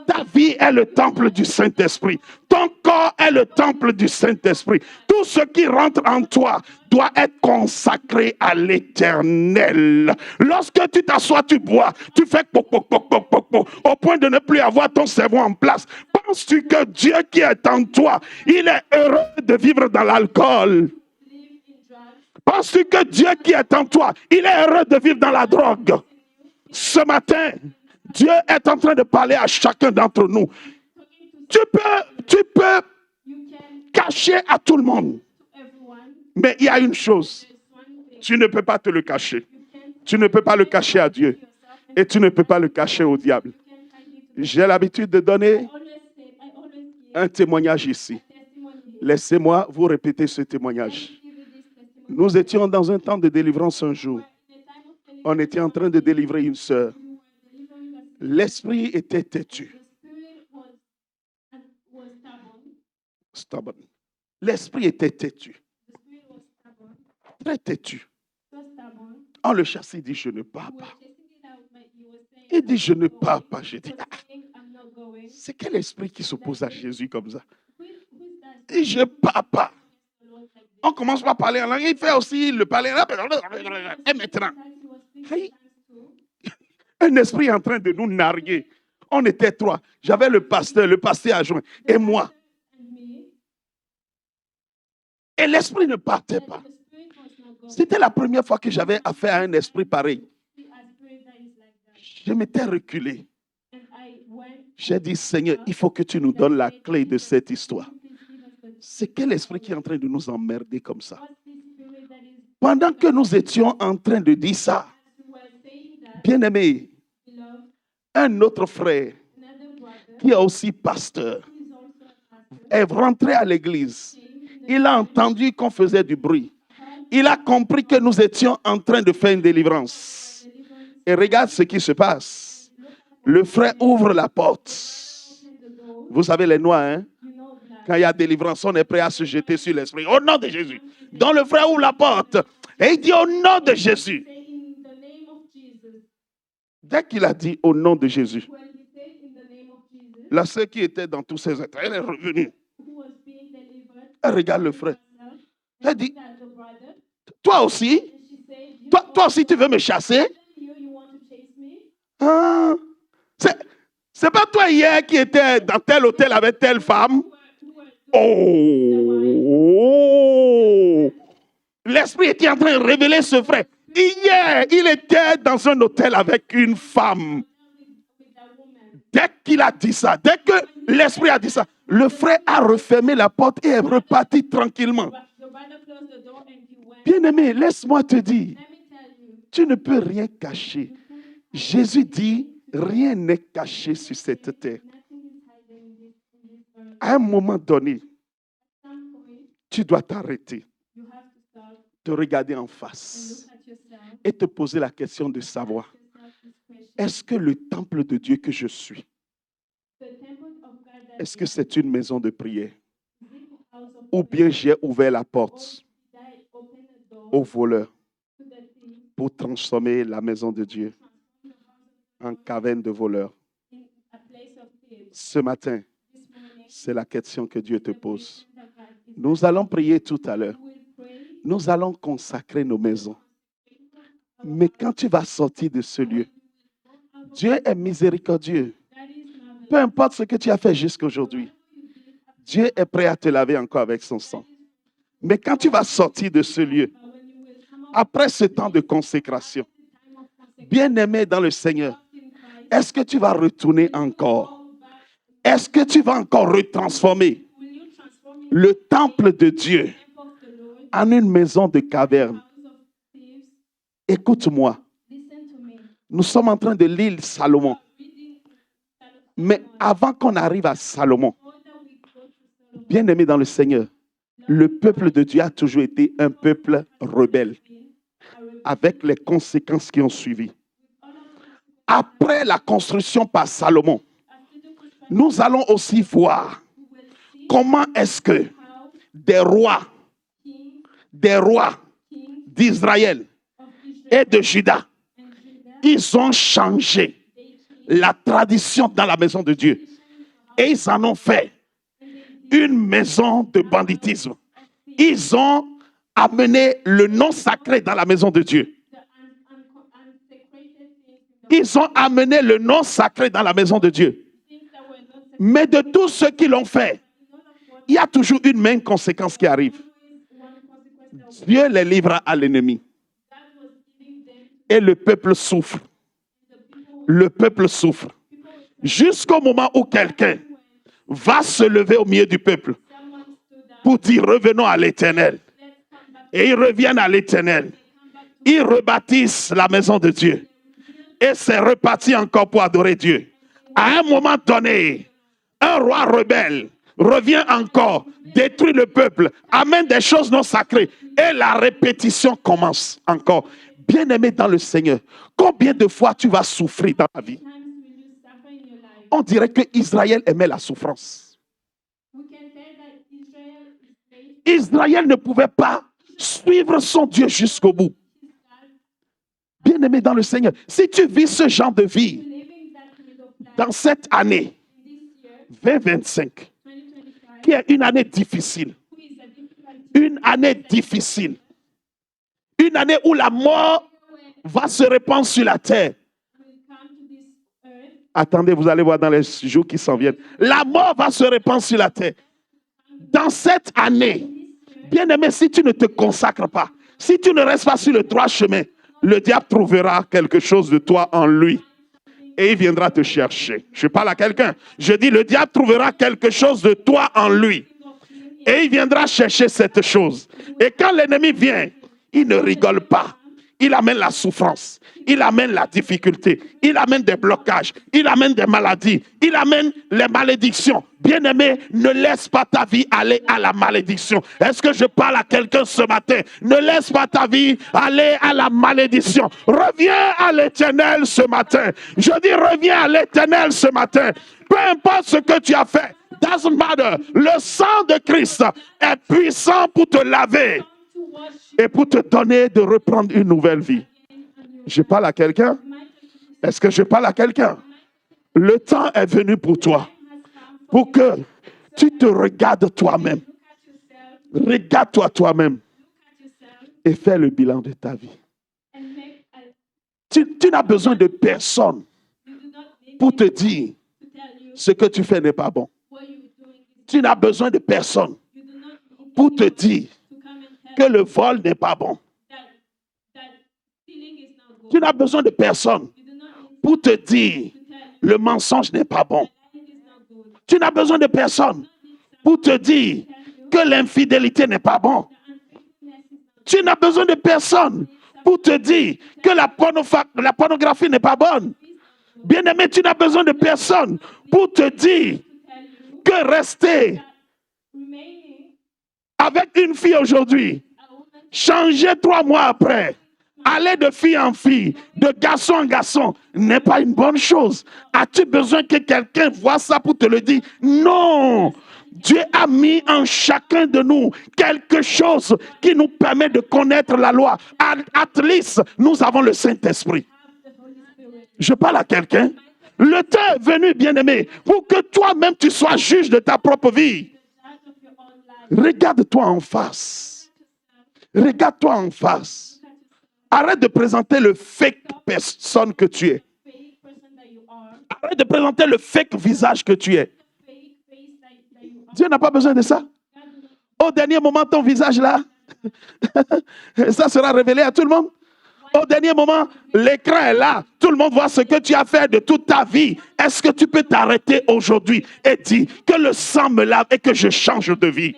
ta vie est le temple du Saint-Esprit. Ton corps est le temple du Saint-Esprit. Tout ce qui rentre en toi doit être consacré à l'Éternel. Lorsque tu t'assois, tu bois, tu fais poc, poc, poc, poc, poc, poc, au point de ne plus avoir ton cerveau en place. Penses-tu que Dieu qui est en toi, il est heureux de vivre dans l'alcool? Penses-tu que Dieu qui est en toi, il est heureux de vivre dans la drogue? Ce matin, Dieu est en train de parler à chacun d'entre nous. Tu peux cacher à tout le monde. Mais il y a une chose. Tu ne peux pas te le cacher. Tu ne peux pas le cacher à Dieu. Et tu ne peux pas le cacher au diable. J'ai l'habitude de donner un témoignage ici. Laissez-moi vous répéter ce témoignage. Nous étions dans un temps de délivrance un jour. On était en train de délivrer une sœur. L'esprit était têtu. Stubborn. L'esprit était têtu. Très têtu. On le chasse, il dit, je ne pars pas. Il dit, je ne pars pas. Je dis, c'est quel esprit qui s'oppose à Jésus comme ça? Il dit, je ne pars pas. On commence par parler en langue. Il fait aussi le parler. Et maintenant, un esprit est en train de nous narguer. On était trois. J'avais le pasteur adjoint et moi. Et l'esprit ne partait pas. C'était la première fois que j'avais affaire à un esprit pareil. Je m'étais reculé. J'ai dit, Seigneur, il faut que tu nous donnes la clé de cette histoire. C'est quel esprit qui est en train de nous emmerder comme ça? Pendant que nous étions en train de dire ça, bien-aimé, un autre frère, qui est aussi pasteur, est rentré à l'église. Il a entendu qu'on faisait du bruit. Il a compris que nous étions en train de faire une délivrance. Et regarde ce qui se passe. Le frère ouvre la porte. Vous savez les Noirs, hein? Quand il y a délivrance, on est prêt à se jeter sur l'esprit. Au nom de Jésus. Donc le frère ouvre la porte. Et il dit au nom de Jésus. Dès qu'il a dit au nom de Jésus, la sœur qui était dans tous ses états, elle est revenue. Elle regarde le frère. Elle dit, toi aussi, toi aussi tu veux me chasser? Ah, c'est pas toi hier qui étais dans tel hôtel avec telle femme? Oh! L'esprit était en train de révéler ce frère. Hier, il était dans un hôtel avec une femme. Dès qu'il a dit ça, dès que l'esprit a dit ça, le frère a refermé la porte et est reparti tranquillement. Bien-aimé, laisse-moi te dire, tu ne peux rien cacher. Jésus dit, rien n'est caché sur cette terre. À un moment donné, tu dois t'arrêter, te regarder en face et te poser la question de savoir, est-ce que le temple de Dieu que je suis, est-ce que c'est une maison de prière? Ou bien j'ai ouvert la porte aux voleurs pour transformer la maison de Dieu en caverne de voleurs? Ce matin, c'est la question que Dieu te pose. Nous allons prier tout à l'heure. Nous allons consacrer nos maisons. Mais quand tu vas sortir de ce lieu, Dieu est miséricordieux. Peu importe ce que tu as fait jusqu'à aujourd'hui, Dieu est prêt à te laver encore avec son sang. Mais quand tu vas sortir de ce lieu, après ce temps de consécration, bien-aimé dans le Seigneur, est-ce que tu vas retourner encore? Est-ce que tu vas encore retransformer le temple de Dieu en une maison de caverne? Écoute-moi. Nous sommes en train de lire Salomon. Mais avant qu'on arrive à Salomon, bien-aimé dans le Seigneur, le peuple de Dieu a toujours été un peuple rebelle. avec les conséquences qui ont suivi. Après la construction par Salomon, nous allons aussi voir comment est-ce que des rois d'Israël et de Juda, ils ont changé la tradition dans la maison de Dieu. Et ils en ont fait une maison de banditisme. Ils ont amené le nom sacré dans la maison de Dieu. Ils ont amené le nom sacré dans la maison de Dieu. Mais de tous ceux qui l'ont fait, il y a toujours une même conséquence qui arrive. Dieu les livra à l'ennemi. Et le peuple souffre. Le peuple souffre. Jusqu'au moment où quelqu'un va se lever au milieu du peuple pour dire revenons à l'Éternel. Et ils reviennent à l'Éternel. Ils rebâtissent la maison de Dieu. Et c'est reparti encore pour adorer Dieu. À un moment donné, un roi rebelle revient encore, détruit le peuple, amène des choses non sacrées. Et la répétition commence encore. Bien-aimé dans le Seigneur, combien de fois tu vas souffrir dans ta vie? On dirait que Israël aimait la souffrance. Israël ne pouvait pas suivre son Dieu jusqu'au bout. Bien-aimé dans le Seigneur, si tu vis ce genre de vie dans cette année 2025, qui est une année difficile, une année difficile, une année où la mort va se répandre sur la terre. Attendez, vous allez voir dans les jours qui s'en viennent. La mort va se répandre sur la terre. Dans cette année, bien-aimé, si tu ne te consacres pas, si tu ne restes pas sur le droit chemin, le diable trouvera quelque chose de toi en lui. Et il viendra te chercher. Je parle à quelqu'un. Je dis, le diable trouvera quelque chose de toi en lui. Et il viendra chercher cette chose. Et quand l'ennemi vient, il ne rigole pas. Il amène la souffrance. Il amène la difficulté. Il amène des blocages. Il amène des maladies. Il amène les malédictions. Bien-aimé, ne laisse pas ta vie aller à la malédiction. Est-ce que je parle à quelqu'un ce matin? Ne laisse pas ta vie aller à la malédiction. Reviens à l'Éternel ce matin. Je dis reviens à l'Éternel ce matin. Peu importe ce que tu as fait. Doesn't matter. Le sang de Christ est puissant pour te laver et pour te donner de reprendre une nouvelle vie. Je parle à quelqu'un? Est-ce que je parle à quelqu'un? Le temps est venu pour toi, pour que tu te regardes toi-même. Regarde-toi toi-même et fais le bilan de ta vie. Tu n'as besoin de personne pour te dire ce que tu fais n'est pas bon. Tu n'as besoin de personne pour te dire que le vol n'est pas bon. Tu n'as besoin de personne pour te dire le mensonge n'est pas bon. Tu n'as besoin de personne pour te dire que l'infidélité n'est pas bon. Tu n'as besoin de personne pour te dire que la pornographie n'est pas bonne. Bien-aimé, tu n'as besoin de personne pour te dire que rester avec une fille aujourd'hui, changer 3 mois après, aller de fille en fille, de garçon en garçon, n'est pas une bonne chose. As-tu besoin que quelqu'un voit ça pour te le dire? Non! Dieu a mis en chacun de nous quelque chose qui nous permet de connaître la loi. At least, nous avons le Saint-Esprit. Je parle à quelqu'un. Le temps est venu, bien-aimé, pour que toi-même tu sois juge de ta propre vie. Regarde-toi en face. Regarde-toi en face. Arrête de présenter le fake personne que tu es. Arrête de présenter le fake visage que tu es. Dieu n'a pas besoin de ça. Au dernier moment, ton visage là, ça sera révélé à tout le monde. Au dernier moment, l'écran est là. Tout le monde voit ce que tu as fait de toute ta vie. Est-ce que tu peux t'arrêter aujourd'hui et dire que le sang me lave et que je change de vie?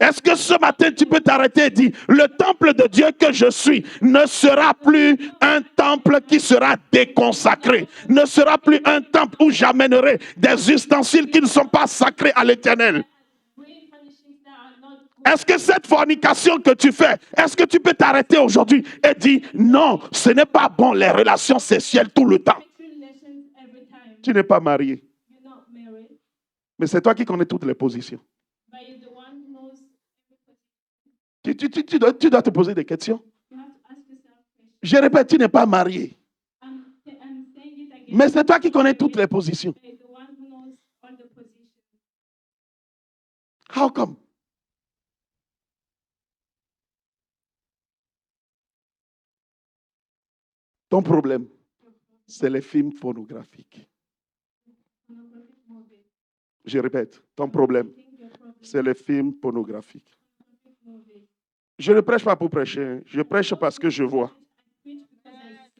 Est-ce que ce matin, tu peux t'arrêter et dire, le temple de Dieu que je suis ne sera plus un temple qui sera déconsacré, ne sera plus un temple où j'amènerai des ustensiles qui ne sont pas sacrés à l'Éternel. Est-ce que cette fornication que tu fais, est-ce que tu peux t'arrêter aujourd'hui et dire non, ce n'est pas bon les relations sexuelles tout le temps. Tu n'es pas marié. Mais c'est toi qui connais toutes les positions. Tu dois te poser des questions. Je répète, tu n'es pas marié. Mais c'est toi qui connais toutes les positions. How come? Ton problème, c'est les films pornographiques. Je répète, ton problème, c'est les films pornographiques. Je ne prêche pas pour prêcher, je prêche parce que je vois.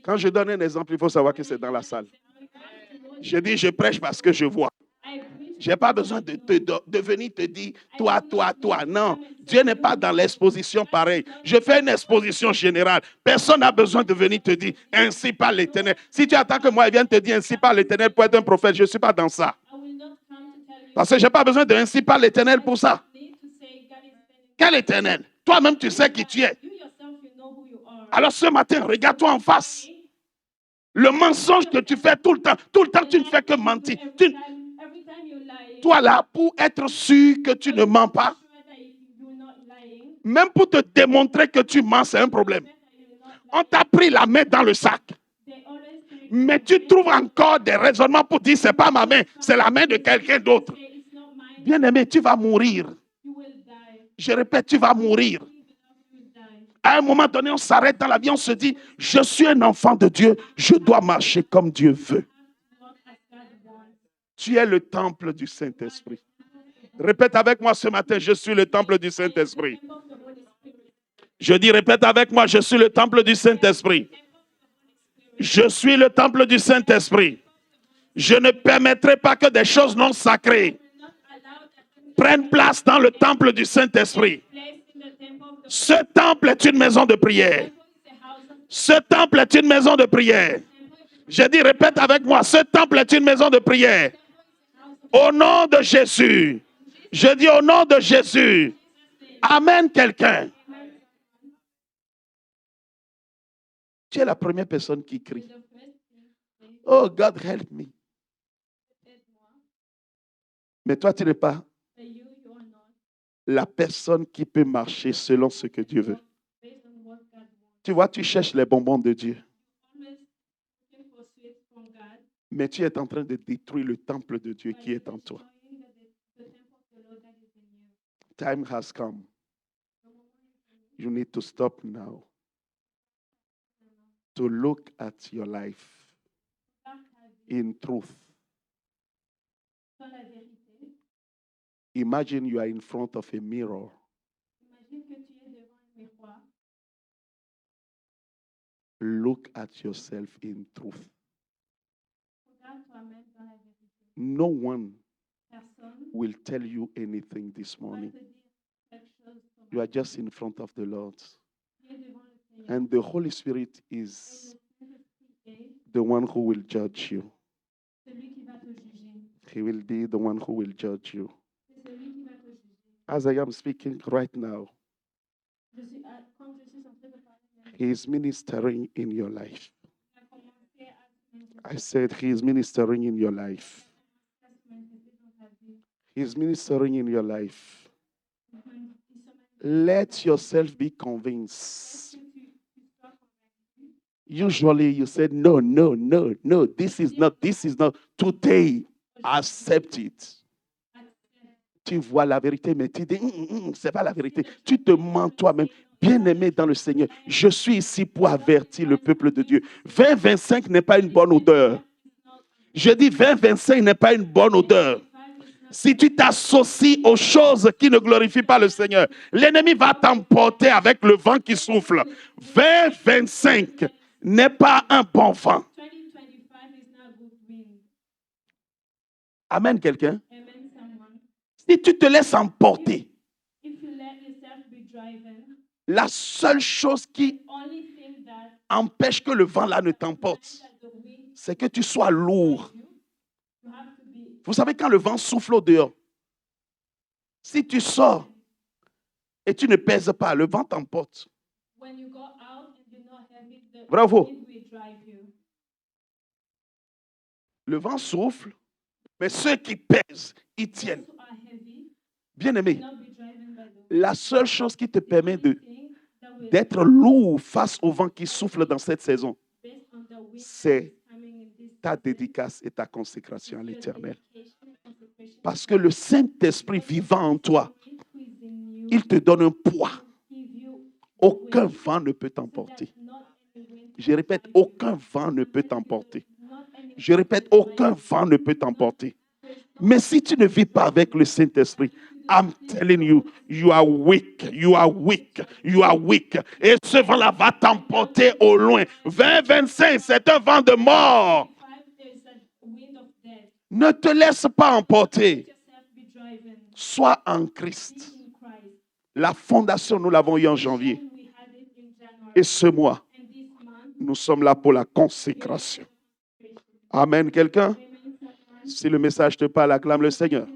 Quand je donne un exemple, il faut savoir que c'est dans la salle. Je dis, je prêche parce que je vois. Je n'ai pas besoin de venir te dire, toi. Non, Dieu n'est pas dans l'exposition pareille. Je fais une exposition générale. Personne n'a besoin de venir te dire, ainsi par l'Éternel. Si tu attends que moi, il vienne te dire, ainsi par l'Éternel pour être un prophète, je ne suis pas dans ça. Parce que je n'ai pas besoin de ainsi par l'Éternel pour ça. Quel Éternel? Toi-même, tu sais qui tu es. Alors ce matin, regarde-toi en face. Le mensonge que tu fais tout le temps, tu ne fais que mentir. Toi là, pour être sûr que tu ne mens pas, même pour te démontrer que tu mens, c'est un problème. On t'a pris la main dans le sac. Mais tu trouves encore des raisonnements pour dire, c'est pas ma main, c'est la main de quelqu'un d'autre. Bien-aimé, tu vas mourir. Je répète, tu vas mourir. À un moment donné, on s'arrête dans la vie, on se dit, je suis un enfant de Dieu, je dois marcher comme Dieu veut. Tu es le temple du Saint-Esprit. Répète avec moi ce matin, je suis le temple du Saint-Esprit. Je dis, répète avec moi, je suis le temple du Saint-Esprit. Je suis le temple du Saint-Esprit. Je ne permettrai pas que des choses non sacrées prennent place dans le temple du Saint-Esprit. Ce temple est une maison de prière. Ce temple est une maison de prière. Je dis, répète avec moi, ce temple est une maison de prière. Au nom de Jésus. Je dis au nom de Jésus. Amen quelqu'un. Tu es la première personne qui crie. Oh, God help me. Mais toi, tu n'es pas la personne qui peut marcher selon ce que Dieu veut. Tu vois, tu cherches les bonbons de Dieu. Mais tu es en train de détruire le temple de Dieu qui est en toi. Time has come. You need to stop now. To look at your life in truth. Imagine you are in front of a mirror. Look at yourself in truth. No one will tell you anything this morning. You are just in front of the Lord. And the Holy Spirit is the one who will judge you. He will be the one who will judge you. As I am speaking right now, He is ministering in your life. I said He is ministering in your life. He is ministering in your life. Let yourself be convinced. Usually you said, no, this is not. Today, accept it. Tu vois la vérité, mais tu dis, c'est pas la vérité. Tu te mens toi-même. Bien-aimé dans le Seigneur, je suis ici pour avertir le peuple de Dieu. 2025 n'est pas une bonne odeur. Je dis 2025 n'est pas une bonne odeur. Si tu t'associes aux choses qui ne glorifient pas le Seigneur, l'ennemi va t'emporter avec le vent qui souffle. 2025 n'est pas un bon vent. Amen, quelqu'un? Si tu te laisses emporter, la seule chose qui empêche que le vent là ne t'emporte, c'est que tu sois lourd. Vous savez, quand le vent souffle au dehors, si tu sors et tu ne pèses pas, le vent t'emporte. When you go out and you're not heavy, the Vrai ou faux? wind will drive you. Le vent souffle, mais ceux qui pèsent, ils tiennent. Those who are heavy Bien-aimé, will not be driven by the la seule chose qui te permet only de thing that will d'être lourd face au vent qui souffle dans cette saison, based on the wind c'est coming in this ta season dédicace et ta consécration à is your l'Éternel. dedication and consecration. Parce que le Saint-Esprit vivant en toi, Spirit who is in you il te donne un poids. give you Aucun vent ne peut so that t'emporter. not any wind Je répète, can drive you. aucun vent ne peut t'emporter. Not any Je répète, aucun vent ne peut t'emporter. Mais si tu ne vis pas avec le Saint-Esprit, I'm telling you, you are weak, you are weak, you are weak. Et ce vent-là va t'emporter au loin. 2025, c'est un vent de mort. there's a wind of death. Ne te laisse pas emporter. Let yourself be driven. Sois en Be Christ. in Christ. La fondation, nous l'avons eue en janvier. And we had it in January. Et ce mois, And this month, nous sommes là pour la consécration. Amen, quelqu'un? Si le message te parle, acclame le Seigneur.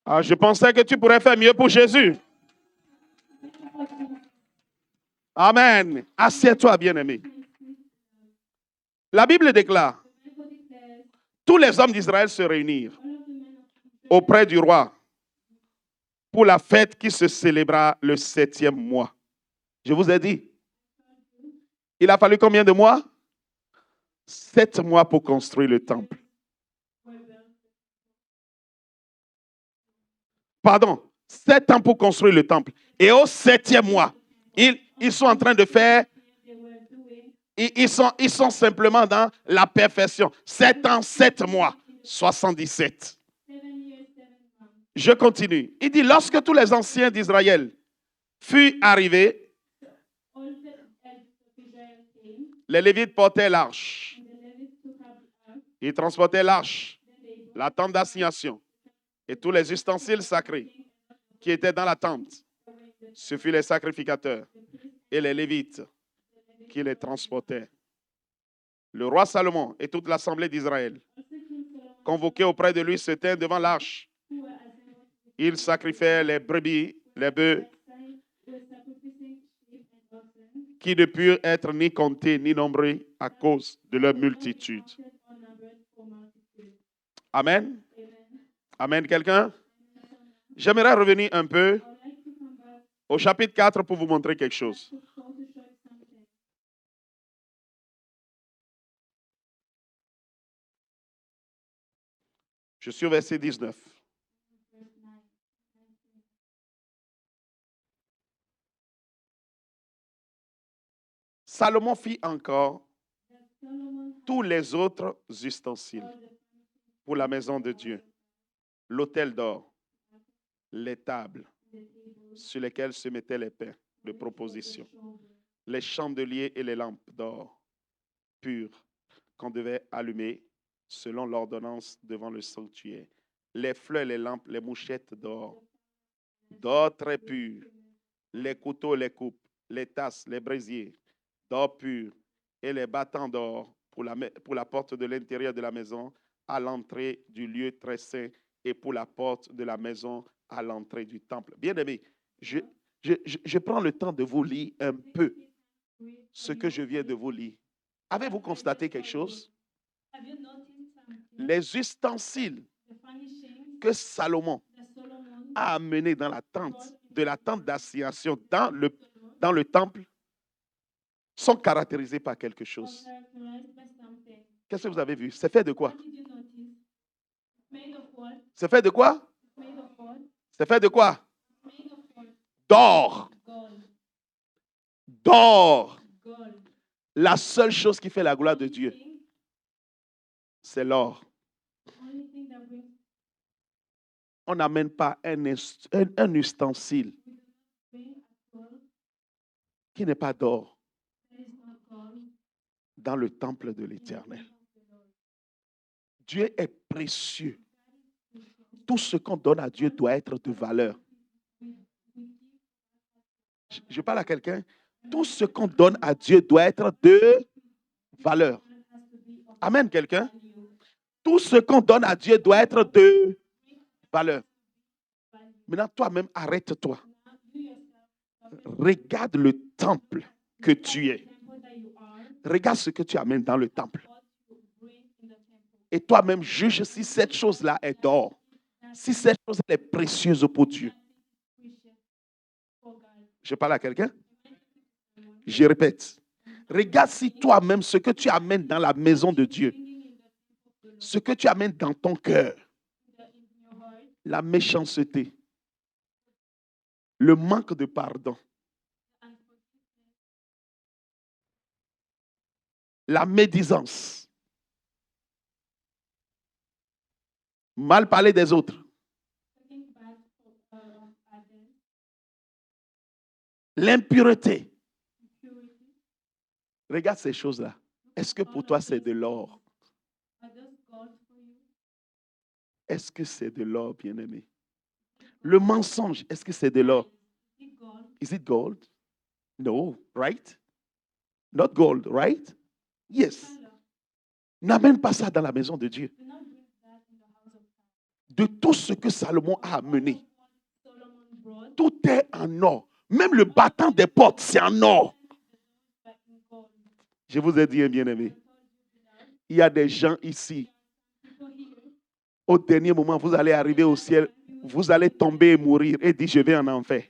Ah, je pensais que tu pourrais faire mieux pour Jésus. Amen. Assieds-toi, bien-aimé. La Bible déclare, tous les hommes d'Israël se réunirent auprès du roi pour la fête qui se célébra le 7e mois. Je vous ai dit, il a fallu combien de mois? 7 mois pour construire le temple. Pardon, 7 ans pour construire le temple. Et au 7e mois, ils sont en train de faire, ils sont simplement dans la perfection. 7 ans, 7 mois, 77. Je continue. Il dit, lorsque tous les anciens d'Israël furent arrivés, les Lévites portaient l'arche. Ils transportaient l'arche, la tente d'assignation et tous les ustensiles sacrés qui étaient dans la tente. Ce furent les sacrificateurs et les Lévites qui les transportaient. Le roi Salomon et toute l'assemblée d'Israël, convoqués auprès de lui, se tinrent devant l'arche. Ils sacrifiaient les brebis, les bœufs, qui ne purent être ni comptés ni nombrés à cause de leur multitude. Amen. Amen, quelqu'un? J'aimerais revenir un peu au chapitre 4 pour vous montrer quelque chose. Je suis au verset 19. Salomon fit encore tous les autres ustensiles pour la maison de Dieu, l'autel d'or, les tables sur lesquelles se mettaient les pains de proposition, les chandeliers et les lampes d'or pures qu'on devait allumer selon l'ordonnance devant le sanctuaire, les fleurs, les lampes, les mouchettes d'or très pur, les couteaux, les coupes, les tasses, les brésiers d'or pur et les battants d'or pour la porte de l'intérieur de la maison à l'entrée du lieu très saint et pour la porte de la maison à l'entrée du temple. Bien-aimés, je prends le temps de vous lire un peu ce que je viens de vous lire. Avez-vous constaté quelque chose? Les ustensiles que Salomon a amenés dans la tente, de la tente d'assignation dans le temple, sont caractérisés par quelque chose. Qu'est-ce que vous avez vu? C'est fait de quoi? C'est fait de quoi? C'est fait de quoi? D'or. D'or. La seule chose qui fait la gloire de Dieu, c'est l'or. On n'amène pas un ustensile qui n'est pas d'or dans le temple de l'Éternel. Dieu est précieux. Tout ce qu'on donne à Dieu doit être de valeur. Je parle à quelqu'un. Tout ce qu'on donne à Dieu doit être de valeur. Amen, quelqu'un. Tout ce qu'on donne à Dieu doit être de valeur. Maintenant, toi-même, arrête-toi. Regarde le temple que tu es. Regarde ce que tu amènes dans le temple. Et toi-même, juge si cette chose-là est d'or. Si cette chose est précieuse pour Dieu. Je parle à quelqu'un? Je répète. Regarde si toi-même, ce que tu amènes dans la maison de Dieu, ce que tu amènes dans ton cœur, la méchanceté, le manque de pardon, la médisance, mal parler des autres, l'impureté. Regarde ces choses-là. Est-ce que pour toi c'est de l'or? Est-ce que c'est de l'or, bien-aimé? Le mensonge, est-ce que c'est de l'or? Is it gold? No, right? Not gold, right? Yes. N'amène pas ça dans la maison de Dieu. De tout ce que Salomon a amené, tout est en or. Même le battant des portes, c'est en or. Je vous ai dit, bien-aimé, il y a des gens ici. Au dernier moment, vous allez arriver au ciel, vous allez tomber et mourir et dire, je vais en enfer.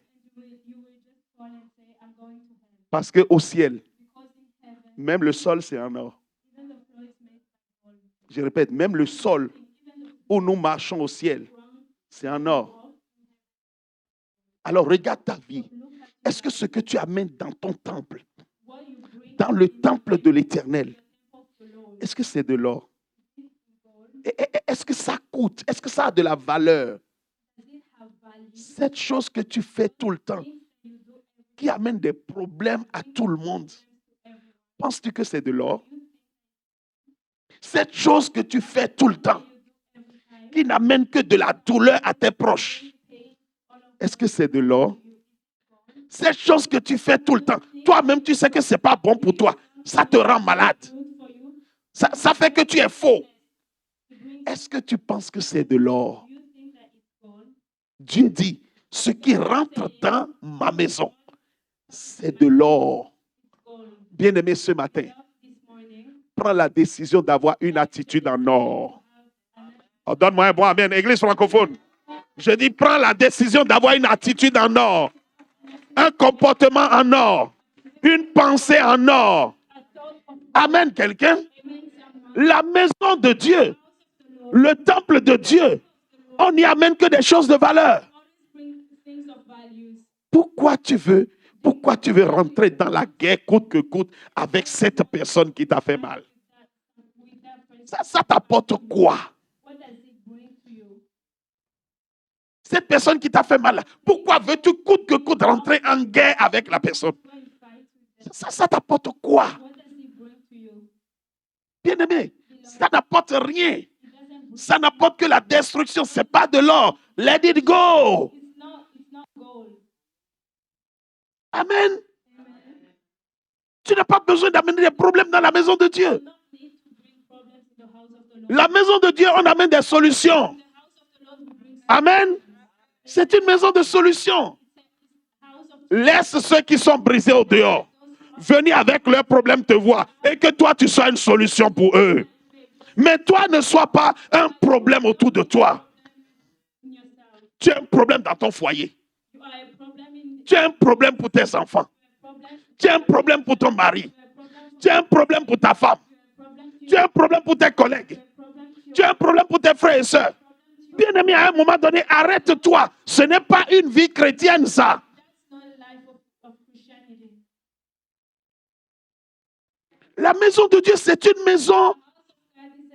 Parce qu'au ciel, même le sol, c'est en or. Je répète, même le sol où nous marchons au ciel, c'est en or. Alors, regarde ta vie. Est-ce que ce que tu amènes dans ton temple, dans le temple de l'Éternel, est-ce que c'est de l'or? Est-ce que ça coûte? Est-ce que ça a de la valeur? Cette chose que tu fais tout le temps, qui amène des problèmes à tout le monde, penses-tu que c'est de l'or? Cette chose que tu fais tout le temps, qui n'amène que de la douleur à tes proches, est-ce que c'est de l'or? Cette chose que tu fais tout le temps, toi-même tu sais que ce n'est pas bon pour toi, ça te rend malade. Ça fait que tu es faux. Est-ce que tu penses que c'est de l'or? Dieu dit, ce qui rentre dans ma maison, c'est de l'or. Bien-aimé, ce matin, prends la décision d'avoir une attitude en or. Oh, donne-moi un bon amen, Église francophone. Je dis, prends la décision d'avoir une attitude en or, un comportement en or, une pensée en or. Amen, quelqu'un. La maison de Dieu, le temple de Dieu, on n'y amène que des choses de valeur. Pourquoi tu veux rentrer dans la guerre coûte que coûte avec cette personne qui t'a fait mal? Ça t'apporte quoi? Cette personne qui t'a fait mal, pourquoi veux-tu coûte que coûte rentrer en guerre avec la personne? Ça t'apporte quoi? Bien-aimé, ça n'apporte rien. Ça n'apporte que la destruction. Ce n'est pas de l'or. Let it go. Amen. Tu n'as pas besoin d'amener des problèmes dans la maison de Dieu. La maison de Dieu, on amène des solutions. Amen. C'est une maison de solutions. Laisse ceux qui sont brisés au dehors venir avec leurs problèmes te voir et que toi, tu sois une solution pour eux. Mais toi, ne sois pas un problème autour de toi. Tu as un problème dans ton foyer. Tu as un problème pour tes enfants. Tu as un problème pour ton mari. Tu as un problème pour ta femme. Tu as un problème pour tes collègues. Tu as un problème pour tes frères et sœurs. Bien-aimé, à un moment donné, arrête-toi. Ce n'est pas une vie chrétienne, ça. La maison de Dieu, c'est une maison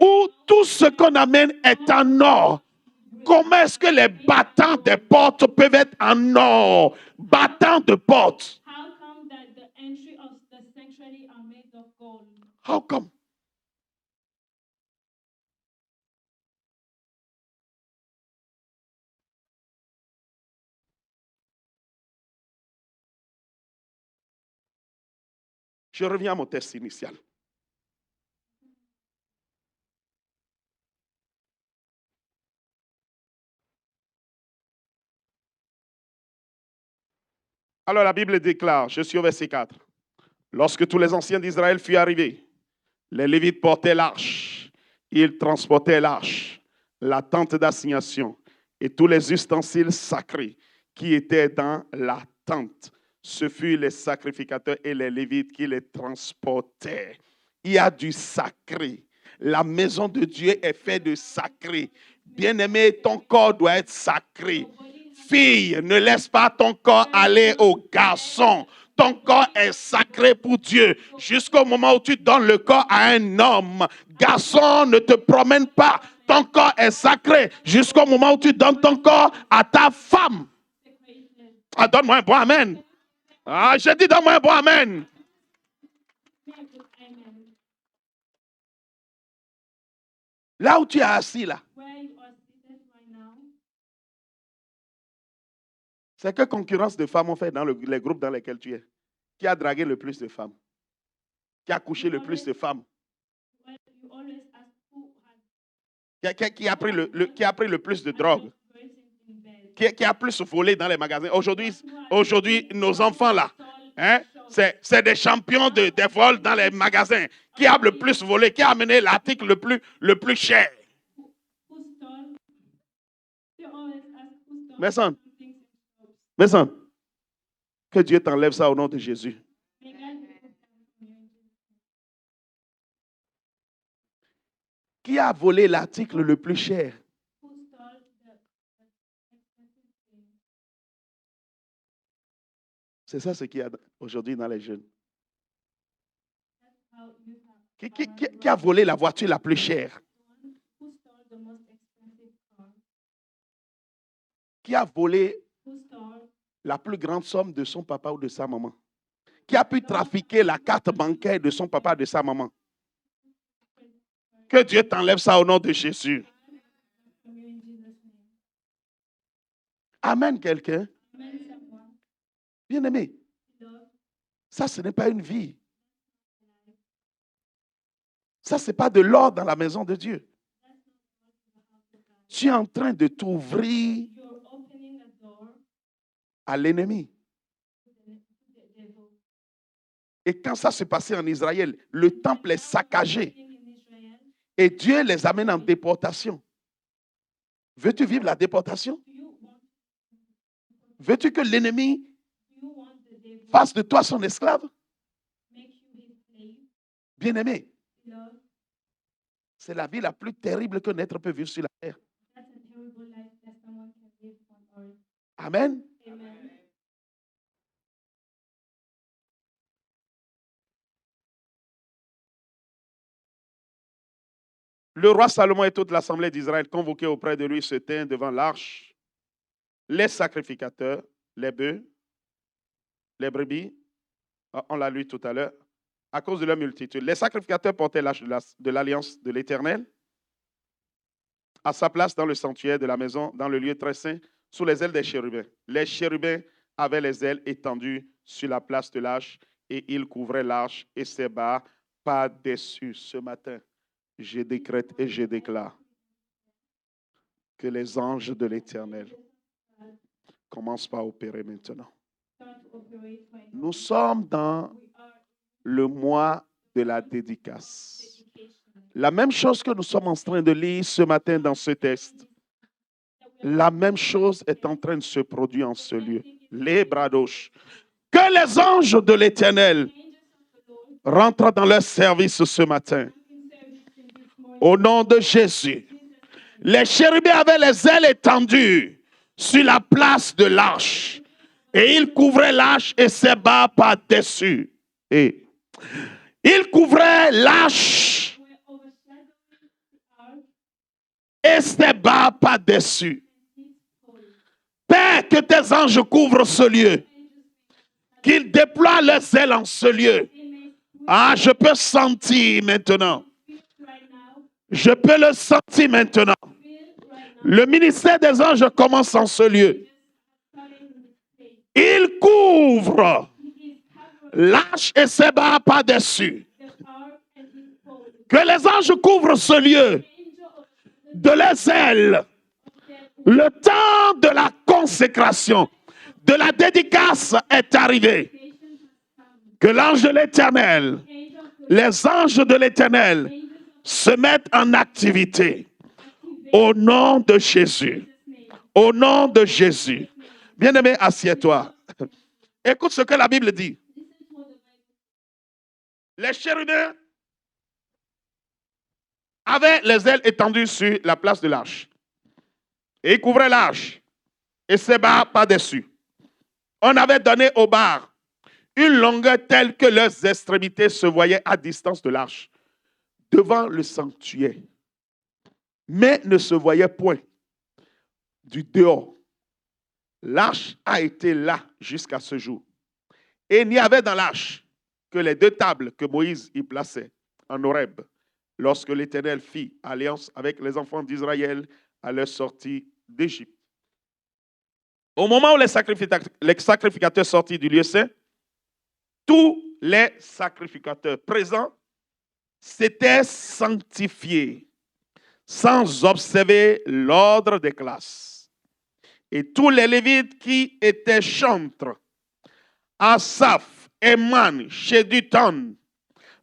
où tout ce qu'on amène est en or. Comment est-ce que les battants des portes peuvent être en or? Battants de portes. How come? Je reviens à mon texte initial. Alors la Bible déclare, je suis au verset 4. Lorsque tous les anciens d'Israël furent arrivés, les Lévites portaient l'arche. Ils transportaient l'arche, la tente d'assignation et tous les ustensiles sacrés qui étaient dans la tente. Ce furent les sacrificateurs et les Lévites qui les transportaient. Il y a du sacré. La maison de Dieu est faite de sacré. Bien-aimé, ton corps doit être sacré. Fille, ne laisse pas ton corps aller au garçon. Ton corps est sacré pour Dieu jusqu'au moment où tu donnes le corps à un homme. Garçon, ne te promène pas. Ton corps est sacré jusqu'au moment où tu donnes ton corps à ta femme. Ah, donne-moi un bon amen. Ah, j'ai dit donne-moi un bon amen. Là où tu es assis là, c'est quelle concurrence de femmes on fait dans les groupes dans lesquels tu es? Qui a dragué le plus de femmes? Qui a couché le plus de femmes? Qui a pris le plus de drogue? Qui a plus volé dans les magasins? Aujourd'hui, nos enfants là, hein, c'est des champions des vols dans les magasins. Qui a le plus volé? Qui a amené l'article le plus cher? Mes sœurs, que Dieu t'enlève ça au nom de Jésus. Qui a volé l'article le plus cher? C'est ça ce qu'il y a aujourd'hui dans les jeunes. Qui a volé la voiture la plus chère? Qui a volé la plus grande somme de son papa ou de sa maman? Qui a pu trafiquer la carte bancaire de son papa ou de sa maman? Que Dieu t'enlève ça au nom de Jésus. Amen, quelqu'un. Bien-aimé, ça, ce n'est pas une vie. Ça, ce n'est pas de l'or dans la maison de Dieu. Tu es en train de t'ouvrir à l'ennemi. Et quand ça s'est passé en Israël, le temple est saccagé. Et Dieu les amène en déportation. Veux-tu vivre la déportation? Veux-tu que l'ennemi fasse de toi son esclave? Bien-aimé, c'est la vie la plus terrible qu'un être peut vivre sur la terre. Amen. Le roi Salomon et toute l'assemblée d'Israël convoqués auprès de lui se tinrent devant l'arche. Les sacrificateurs, les bœufs, les brebis, on l'a lu tout à l'heure, à cause de leur multitude. Les sacrificateurs portaient l'arche de l'alliance de l'Éternel à sa place dans le sanctuaire de la maison, dans le lieu très saint, sous les ailes des chérubins. Les chérubins avaient les ailes étendues sur la place de l'arche et ils couvraient l'arche et ses barres par-dessus. Ce matin, je décrète et je déclare que les anges de l'Éternel commencent par opérer maintenant. Nous sommes dans le mois de la dédicace. La même chose que nous sommes en train de lire ce matin dans ce texte, la même chose est en train de se produire en ce lieu. Les bradoches. Que les anges de l'Éternel rentrent dans leur service ce matin. Au nom de Jésus. Les chérubins avaient les ailes étendues sur la place de l'arche. Et ils couvraient l'arche et ses barres par-dessus. Et ils couvraient l'arche et ses barres par-dessus. Père, que tes anges couvrent ce lieu. Qu'ils déploient leurs ailes en ce lieu. Ah, je peux sentir maintenant. Je peux le sentir maintenant. Le ministère des anges commence en ce lieu. Il couvre l'arche et ses barres par-dessus. Que les anges couvrent ce lieu de leurs ailes. Le temps de la consécration, de la dédicace est arrivé. Que l'ange de l'Éternel, les anges de l'Éternel se mettent en activité. Au nom de Jésus. Au nom de Jésus. Bien-aimé, assieds-toi. Écoute ce que la Bible dit. Les chérubins avaient les ailes étendues sur la place de l'arche. Et ils couvraient l'arche. Et ses barres par-dessus. On avait donné aux barres une longueur telle que leurs extrémités se voyaient à distance de l'arche, devant le sanctuaire, mais ne se voyaient point du dehors. L'arche a été là jusqu'à ce jour. Et il n'y avait dans l'arche que les 2 tables que Moïse y plaçait en Horeb, lorsque l'Éternel fit alliance avec les enfants d'Israël à leur sortie d'Égypte. Au moment où les sacrificateurs sortirent du lieu saint, tous les sacrificateurs présents s'étaient sanctifiés sans observer l'ordre des classes. Et tous les Lévites qui étaient chantres, Asaph, Éman, Chéduthun,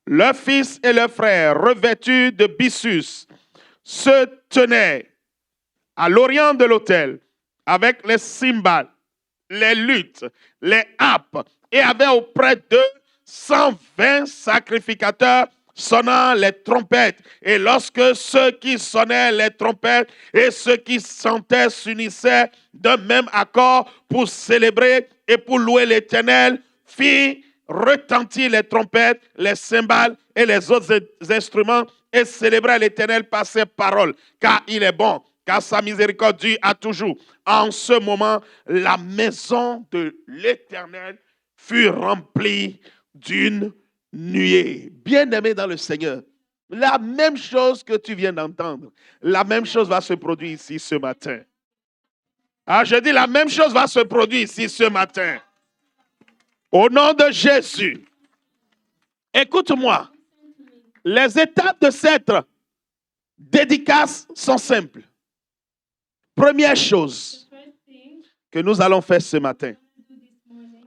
leurs fils et leurs frères, revêtus de byssus, se tenaient à l'orient de l'autel avec les cymbales, les luttes, les harpes, et avaient auprès d'eux 120 sacrificateurs sonnant les trompettes. Et lorsque ceux qui sonnaient les trompettes et ceux qui chantaient s'unissaient d'un même accord pour célébrer et pour louer l'Éternel, firent retentir les trompettes, les cymbales et les autres instruments et célébrer l'Éternel par ses paroles, car il est bon, car sa miséricorde dure à toujours. En ce moment, la maison de l'Éternel fut remplie d'une nuée. Bien-aimé dans le Seigneur, la même chose que tu viens d'entendre, la même chose va se produire ici ce matin. Ah, je dis la même chose va se produire ici ce matin. Au nom de Jésus. Écoute-moi. Les étapes de cette dédicace sont simples. Première chose que nous allons faire ce matin.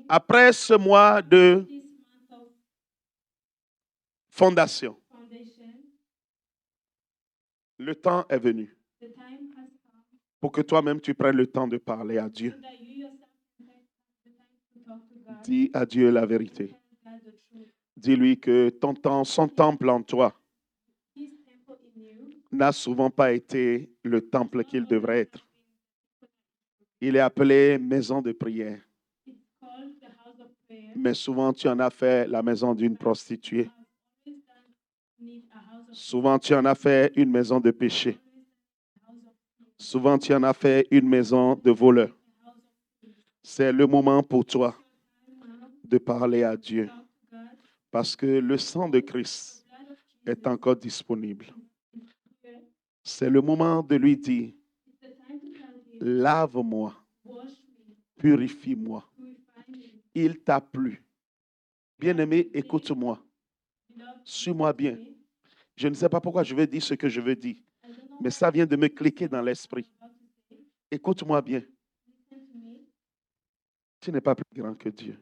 Après ce mois de fondation, le temps est venu pour que toi-même tu prennes le temps de parler à Dieu. Dis à Dieu la vérité. Dis-lui que son temple en toi n'a souvent pas été le temple qu'il devrait être. Il est appelé maison de prière. Mais souvent, tu en as fait la maison d'une prostituée. Souvent, tu en as fait une maison de péché. Souvent, tu en as fait une maison de voleurs. C'est le moment pour toi de parler à Dieu. Parce que le sang de Christ est encore disponible. C'est le moment de lui dire, lave-moi, purifie-moi. Il t'a plu. Bien-aimé, écoute-moi. Suis-moi bien. Je ne sais pas pourquoi je veux dire ce que je veux dire, mais ça vient de me cliquer dans l'esprit. Écoute-moi bien. Tu n'es pas plus grand que Dieu.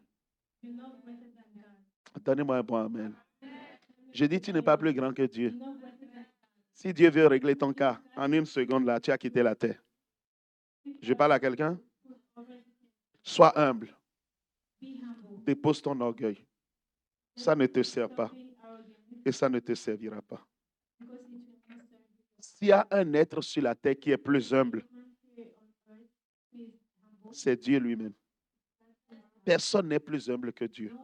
Donnez-moi un bon amen. Je dis, tu n'es pas plus grand que Dieu. Si Dieu veut régler ton cas, en une seconde, là, tu as quitté la terre. Je parle à quelqu'un? Sois humble. Dépose ton orgueil. Ça ne te sert pas. Et ça ne te servira pas. S'il y a un être sur la terre qui est plus humble, c'est Dieu lui-même. Personne n'est plus humble que Dieu.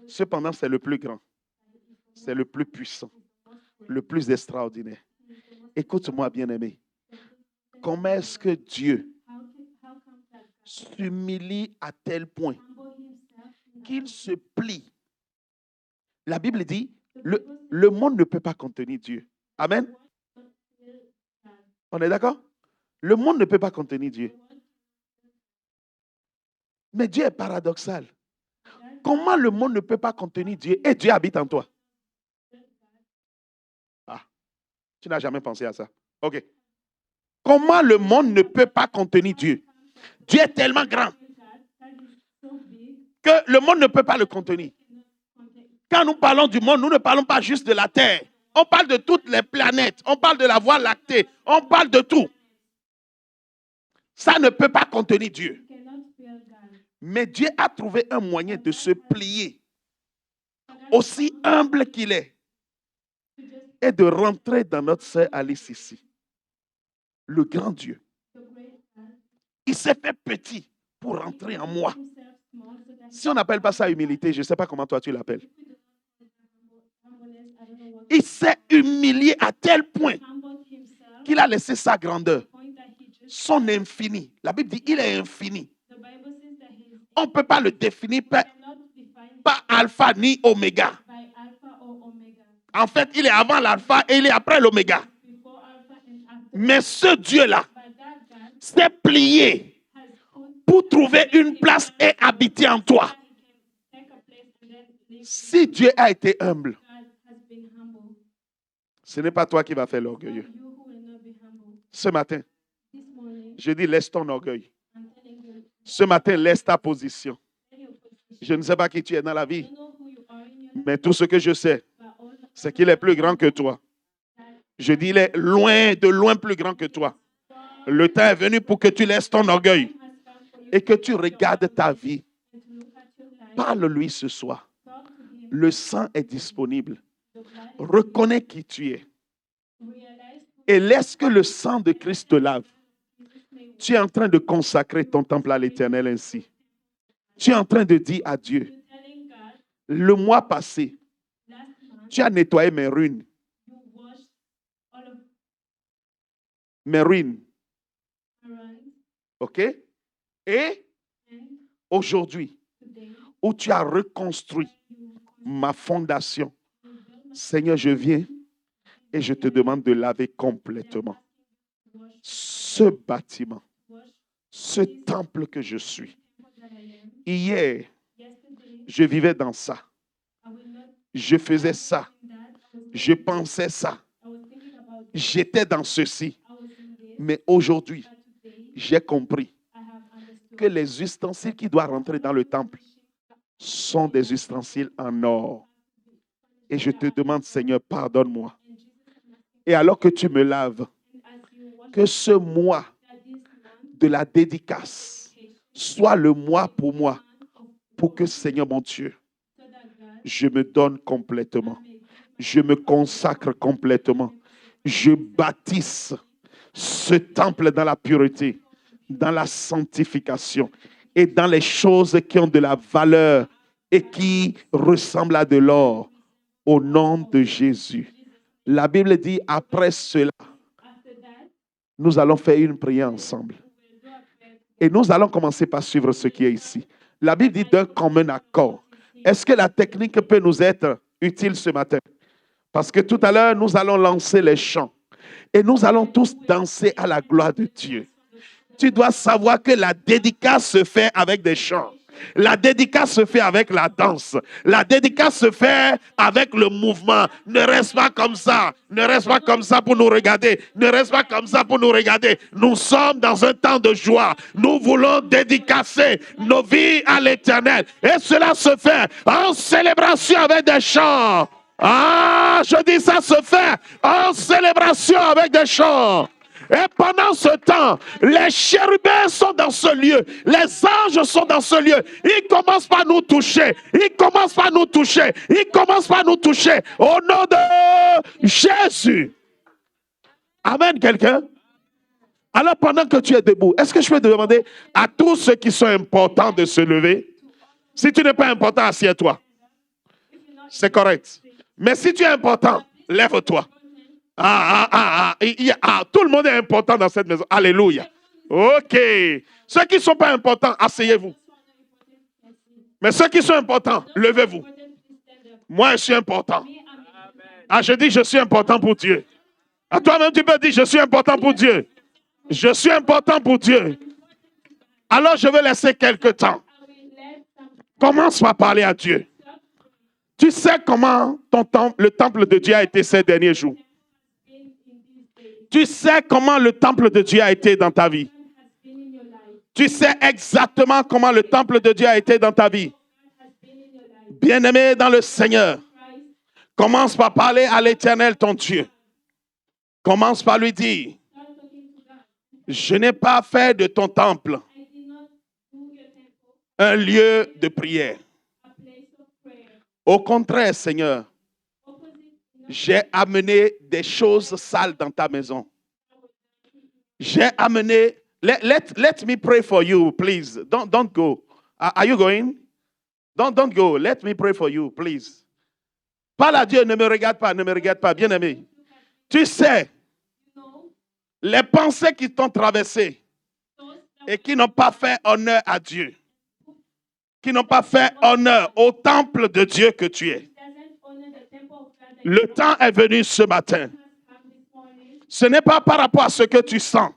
Cependant, c'est le plus grand. C'est le plus puissant. Le plus extraordinaire. Écoute-moi, bien-aimé. Comment est-ce que Dieu s'humilie à tel point qu'il se plie? La Bible dit, le monde ne peut pas contenir Dieu. Amen. On est d'accord? Le monde ne peut pas contenir Dieu. Mais Dieu est paradoxal. Comment le monde ne peut pas contenir Dieu et Dieu habite en toi? Ah, tu n'as jamais pensé à ça. Ok. Comment le monde ne peut pas contenir Dieu? Dieu est tellement grand. que le monde ne peut pas le contenir. Quand nous parlons du monde, nous ne parlons pas juste de la Terre. On parle de toutes les planètes. On parle de la Voie lactée. On parle de tout. Ça ne peut pas contenir Dieu. Mais Dieu a trouvé un moyen de se plier, aussi humble qu'il est, et de rentrer dans notre sœur Alice ici. Le grand Dieu. Il s'est fait petit pour rentrer en moi. Si on n'appelle pas ça humilité, je ne sais pas comment toi tu l'appelles. Il s'est humilié à tel point qu'il a laissé sa grandeur, son infini. La Bible dit il est infini. On ne peut pas le définir par alpha ni oméga. En fait, il est avant l'alpha et il est après l'oméga. Mais ce Dieu-là s'est plié pour trouver une place et habiter en toi. Si Dieu a été humble, ce n'est pas toi qui vas faire l'orgueilleux. Ce matin, je dis laisse ton orgueil. Ce matin, laisse ta position. Je ne sais pas qui tu es dans la vie, mais tout ce que je sais, c'est qu'il est plus grand que toi. Je dis, il est loin, de loin plus grand que toi. Le temps est venu pour que tu laisses ton orgueil et que tu regardes ta vie. Parle-lui ce soir. Le sang est disponible. Reconnais qui tu es. Et laisse que le sang de Christ te lave. Tu es en train de consacrer ton temple à l'Éternel ainsi. Tu es en train de dire à Dieu, le mois passé, tu as nettoyé mes ruines. Mes ruines. OK? Et aujourd'hui, où tu as reconstruit ma fondation, Seigneur, je viens et je te demande de laver complètement ce bâtiment, ce temple que je suis. Hier, je vivais dans ça. Je faisais ça. Je pensais ça. J'étais dans ceci. Mais aujourd'hui, j'ai compris que les ustensiles qui doivent rentrer dans le temple sont des ustensiles en or. Et je te demande, Seigneur, pardonne-moi. Et alors que tu me laves, que ce mois de la dédicace soit le mois pour moi, pour que, Seigneur mon Dieu, je me donne complètement. Je me consacre complètement. Je bâtisse ce temple dans la pureté, dans la sanctification et dans les choses qui ont de la valeur et qui ressemblent à de l'or, au nom de Jésus. La Bible dit, après cela, nous allons faire une prière ensemble. Et nous allons commencer par suivre ce qui est ici. La Bible dit d'un commun accord. Est-ce que la technique peut nous être utile ce matin? Parce que tout à l'heure, nous allons lancer les chants. Et nous allons tous danser à la gloire de Dieu. Tu dois savoir que la dédicace se fait avec des chants. La dédicace se fait avec la danse. La dédicace se fait avec le mouvement. Ne reste pas comme ça. Ne reste pas comme ça pour nous regarder. Ne reste pas comme ça pour nous regarder. Nous sommes dans un temps de joie. Nous voulons dédicacer nos vies à l'Éternel. Et cela se fait en célébration avec des chants. Ah, je dis ça se fait en célébration avec des chants. Et pendant ce temps, les chérubins sont dans ce lieu. Les anges sont dans ce lieu. Ils commencent par nous toucher. Ils commencent par nous toucher. Ils commencent par nous toucher. Au nom de Jésus. Amen, quelqu'un? Alors pendant que tu es debout, est-ce que je peux te demander à tous ceux qui sont importants de se lever? Si tu n'es pas important, assieds-toi. C'est correct. Mais si tu es important, lève-toi. Tout le monde est important dans cette maison. Alléluia. Ok. Ceux qui ne sont pas importants, asseyez-vous. Mais ceux qui sont importants, levez-vous. Moi, je suis important. Ah, je dis, je suis important pour Dieu. À toi-même, tu peux dire, je suis important pour Dieu. Je suis important pour Dieu. Alors, je vais laisser quelque temps. Commence par parler à Dieu. Tu sais comment le temple de Dieu a été ces derniers jours. Tu sais comment le temple de Dieu a été dans ta vie. Tu sais exactement comment le temple de Dieu a été dans ta vie. Bien-aimé dans le Seigneur, commence par parler à l'Éternel, ton Dieu. Commence par lui dire, je n'ai pas fait de ton temple un lieu de prière. Au contraire, Seigneur, j'ai amené des choses sales dans ta maison. J'ai amené... Let me pray for you, please. Don't go. Are you going? Don't go. Let me pray for you, please. Parle à Dieu, ne me regarde pas, bien-aimé. Tu sais, les pensées qui t'ont traversé et qui n'ont pas fait honneur à Dieu, qui n'ont pas fait honneur au temple de Dieu que tu es. Le temps est venu ce matin. Ce n'est pas par rapport à ce que tu sens.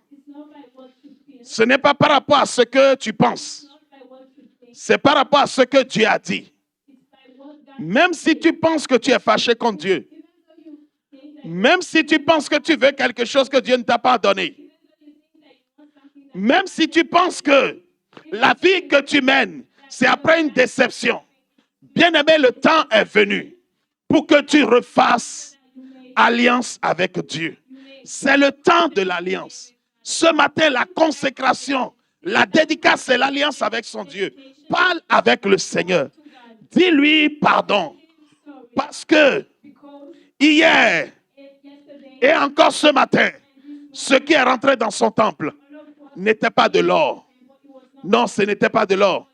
Ce n'est pas par rapport à ce que tu penses. C'est par rapport à ce que Dieu a dit. Même si tu penses que tu es fâché contre Dieu, même si tu penses que tu veux quelque chose que Dieu ne t'a pas donné, même si tu penses que la vie que tu mènes, c'est après une déception, bien-aimé, le temps est venu pour que tu refasses alliance avec Dieu. C'est le temps de l'alliance. Ce matin, la consécration, la dédicace, c'est l'alliance avec son Dieu. Parle avec le Seigneur. Dis-lui pardon. Parce que hier et encore ce matin, ce qui est rentré dans son temple n'était pas de l'or. Non, ce n'était pas de l'or.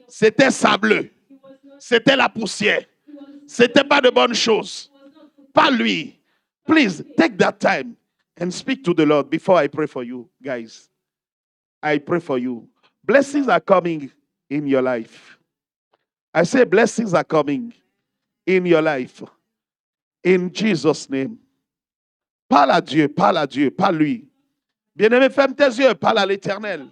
C'était sableux. C'était la poussière. C'était pas de bonnes choses. Pas lui. Please, take that time and speak to the Lord before I pray for you, guys. I pray for you. Blessings are coming in your life. I say blessings are coming in your life. In Jesus' name. Parle à Dieu, pas lui. Bien-aimé, ferme tes yeux, parle à l'Éternel.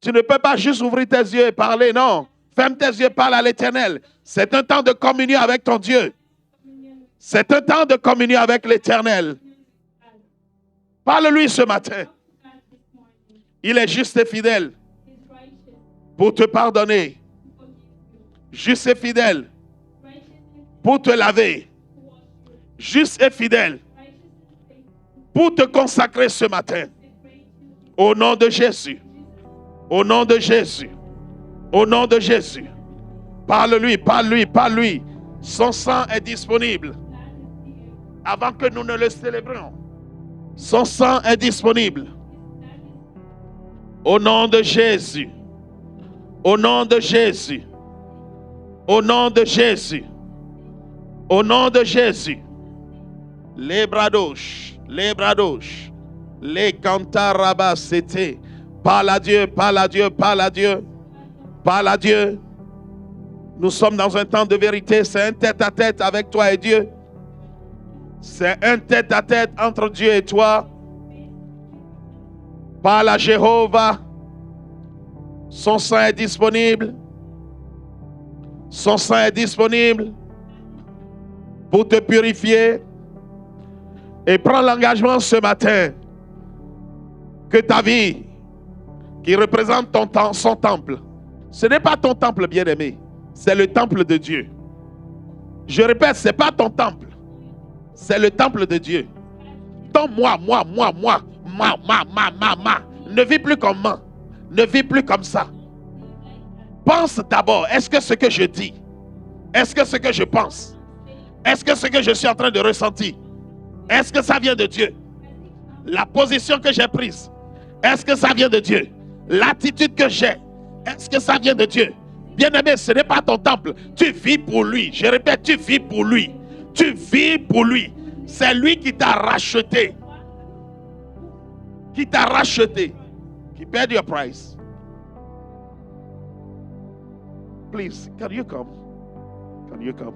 Tu ne peux pas juste ouvrir tes yeux et parler, non. Ferme tes yeux, parle à l'Éternel. C'est un temps de communion avec ton Dieu. C'est un temps de communion avec l'Éternel. Parle-lui ce matin. Il est juste et fidèle pour te pardonner. Juste et fidèle pour te laver. Juste et fidèle pour te consacrer ce matin. Au nom de Jésus. Au nom de Jésus. Au nom de Jésus. Parle-lui, parle-lui, parle-lui. Son sang est disponible. Avant que nous ne le célébrions. Son sang est disponible. Au nom de Jésus. Au nom de Jésus. Au nom de Jésus. Au nom de Jésus. Les bradoches. Les bradoches. Les cantarabas, c'était. Parle à Dieu, parle à Dieu, parle à Dieu. Parle à Dieu. Nous sommes dans un temps de vérité. C'est un tête-à-tête avec toi et Dieu. C'est un tête-à-tête entre Dieu et toi. Parle à Jéhovah. Son sang est disponible. Son sang est disponible pour te purifier. Et prends l'engagement ce matin que ta vie qui représente son temple, ce n'est pas ton temple bien-aimé, c'est le temple de Dieu. Je répète, ce n'est pas ton temple, c'est le temple de Dieu. Ton moi. Ne vis plus comme moi. Ne vis plus comme ça. Pense d'abord, est-ce que ce que je dis, est-ce que ce que je pense, est-ce que ce que je suis en train de ressentir, est-ce que ça vient de Dieu? La position que j'ai prise, est-ce que ça vient de Dieu? L'attitude que j'ai, est-ce que ça vient de Dieu? Bien-aimé, ce n'est pas ton temple. Tu vis pour lui. Je répète, tu vis pour lui. Tu vis pour lui. C'est lui qui t'a racheté. Qui t'a racheté. He paid your price. Please, can you come? Can you come?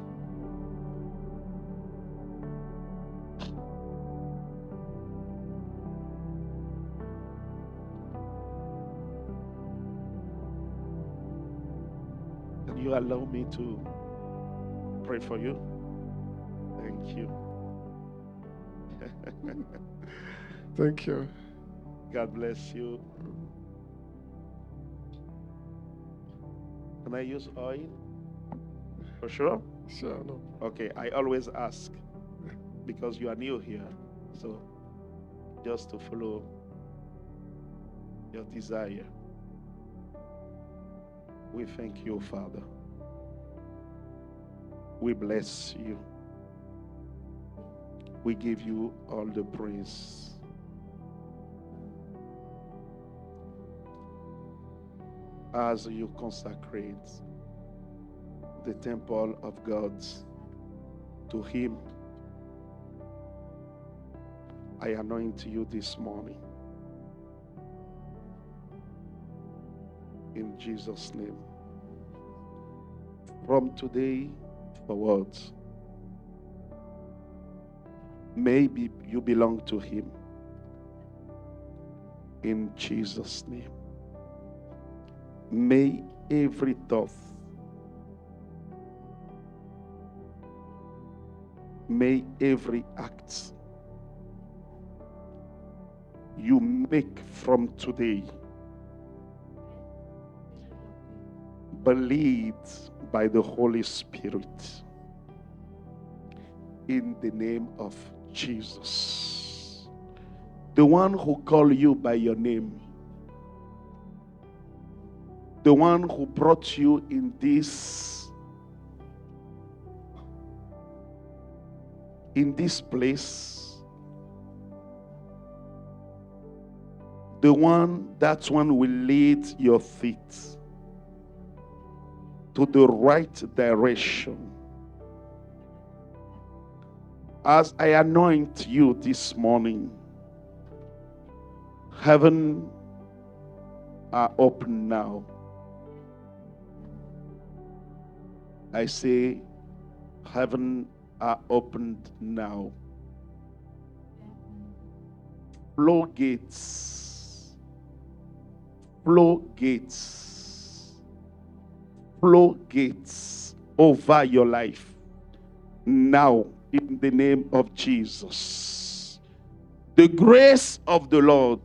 Can you allow me to pray for you? Thank you. Thank you. God bless you. Can I use oil? For sure? Sure, no. Okay, I always ask because you are new here. So just to follow your desire. We thank you, Father. We bless you. We give you all the praise. As you consecrate the temple of God to Him, I anoint you this morning. In Jesus' name. From today forward, maybe you belong to Him. In Jesus' name. May every thought, may every act you make from today be led by the Holy Spirit. In the name of Jesus. The one who called you by your name. The one who brought you in this place. The one, that one will lead your feet to the right direction. As I anoint you this morning, heaven are open now. I say, heaven are opened now. Floodgates, floodgates, floodgates over your life now in the name of Jesus. The grace of the Lord,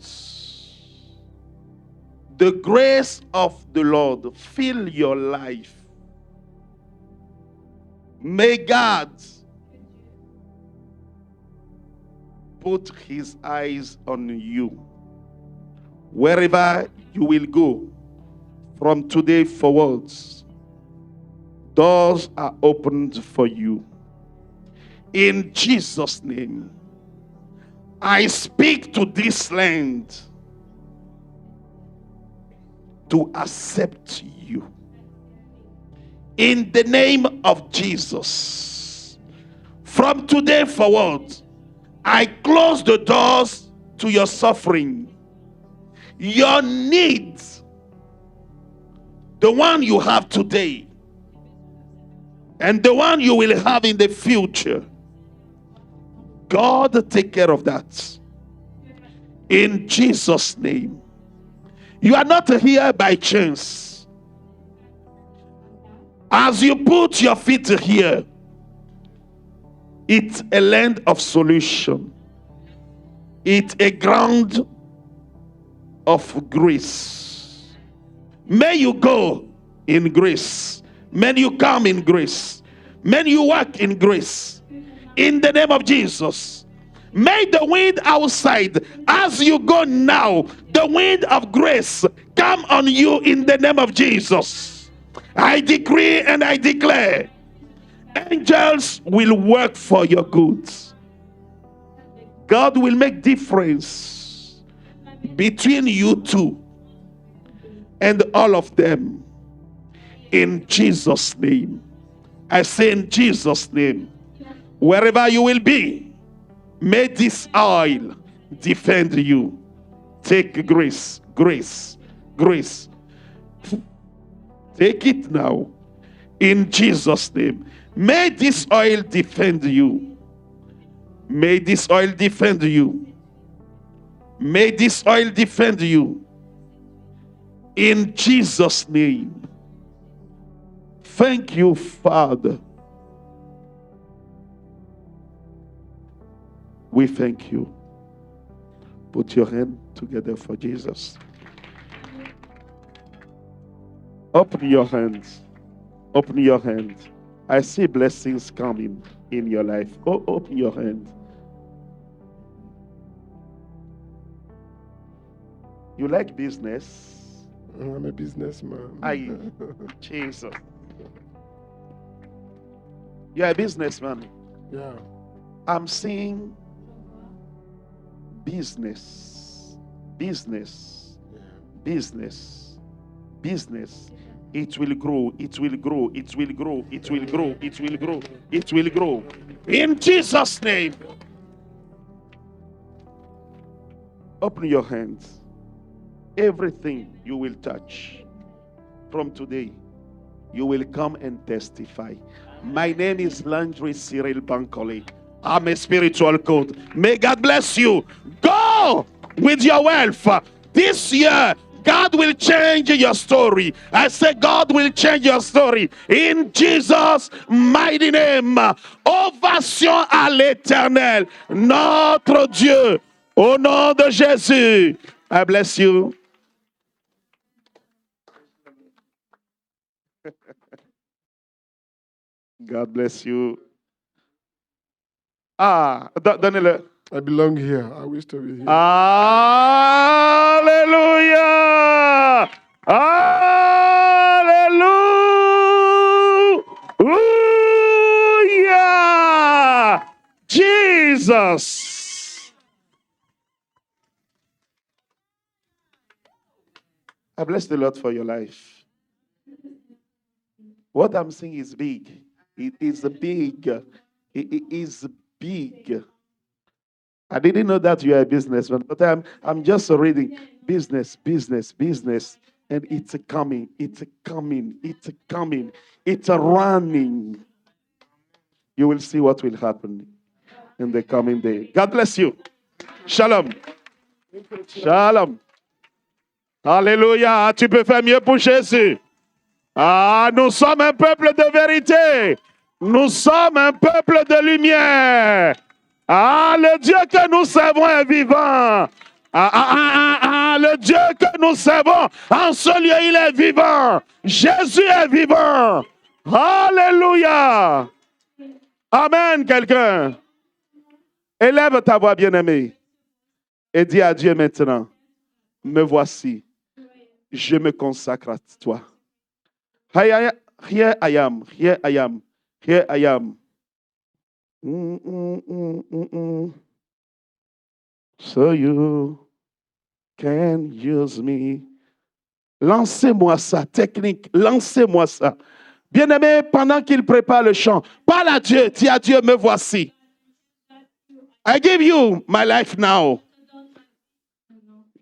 the grace of the Lord fill your life. May God put His eyes on you. Wherever you will go from today forwards, doors are opened for you. In Jesus' name, I speak to this land to accept you. In the name of Jesus, from today forward, I close the doors to your suffering, your needs, the one you have today, and the one you will have in the future. God, take care of that. In Jesus' name. You are not here by chance. As you put your feet here, it's a land of solution. It's a ground of grace. May you go in grace. May you come in grace. May you walk in grace. In the name of Jesus. May the wind outside, as you go now, the wind of grace come on you in the name of Jesus. I decree and I declare, angels will work for your good. God will make difference between you two and all of them. In Jesus' name. I say in Jesus' name, wherever you will be, may this oil defend you. Take grace, grace, grace. Take it now. In Jesus' name. May this oil defend you. May this oil defend you. May this oil defend you. In Jesus' name. Thank you, Father. We thank you. Put your hand together for Jesus. Open your hands. Open your hands. I see blessings coming in your life. Open your hand. You like business? I'm a businessman. Aye. Jesus. You're a businessman. Yeah. I'm seeing business. Business. Business. Business. It will grow. It will grow. It will grow. It will grow. It will grow. It will grow. In Jesus' name. Open your hands. Everything you will touch from today, you will come and testify. My name is Landry Cyril Bankole. I'm a spiritual coach. May God bless you. Go with your wealth. This year, God will change your story. I say God will change your story. In Jesus' mighty name. Ovation à l'Éternel, notre Dieu. Au nom de Jésus. I bless you. God bless you. Donnez-le. I belong here. I wish to be here. Alléluia. Alléluia. Jesus. I bless the Lord for your life. What I'm saying is big. It is big. It is big. I didn't know that you are a businessman, but I'm just reading business, business, business, and it's coming, it's coming, it's coming, it's running. You will see what will happen in the coming day. God bless you. Shalom. Shalom. Alléluia. Tu peux faire mieux pour Jésus. Nous sommes un peuple de vérité. Nous sommes un peuple de lumière. Le Dieu que nous servons est vivant. Le Dieu que nous servons, en ce lieu, il est vivant. Jésus est vivant. Alléluia. Amen, quelqu'un. Élève ta voix, bien-aimée, et dis à Dieu maintenant, me voici, je me consacre à toi. Here I am, here I am, here I am. So you can use me. Lancez-moi ça, technique, lancez-moi ça. Bien-aimé, pendant qu'il prépare le chant, parle à Dieu, dis à Dieu, me voici. I give you my life now.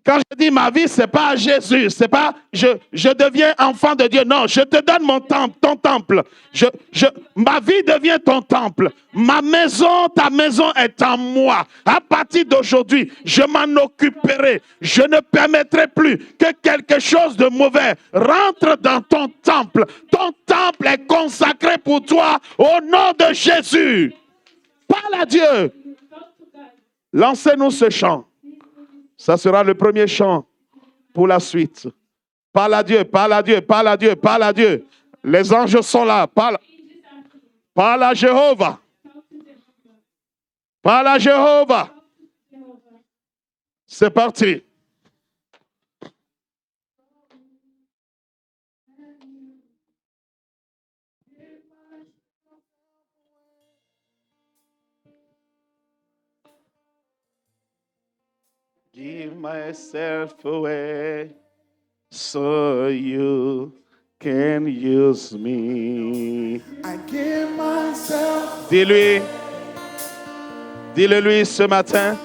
Quand je dis ma vie, c'est pas Jésus, c'est pas je deviens enfant de Dieu. Non, je te donne mon temple, ton temple. Ma vie devient ton temple. Ma maison, ta maison est en moi. À partir d'aujourd'hui, je m'en occuperai. Je ne permettrai plus que quelque chose de mauvais rentre dans ton temple. Ton temple est consacré pour toi au nom de Jésus. Parle à Dieu. Lancez-nous ce chant. Ça sera le premier chant pour la suite. Parle à Dieu, parle à Dieu, parle à Dieu, parle à Dieu. Les anges sont là. Parle à Jéhovah. Parle à Jéhovah. C'est parti. Give myself away so you can use me. I give myself. Dis-le lui ce matin.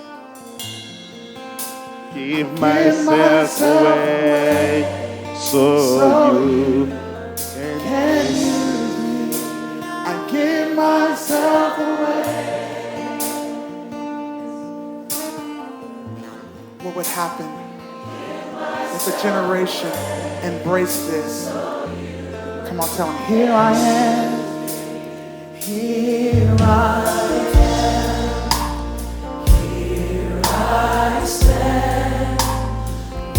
Give myself away so you Can use me. I give myself away. What would happen if a generation embraced this? Come on, tell them, here I am. Here I am. Here I stand.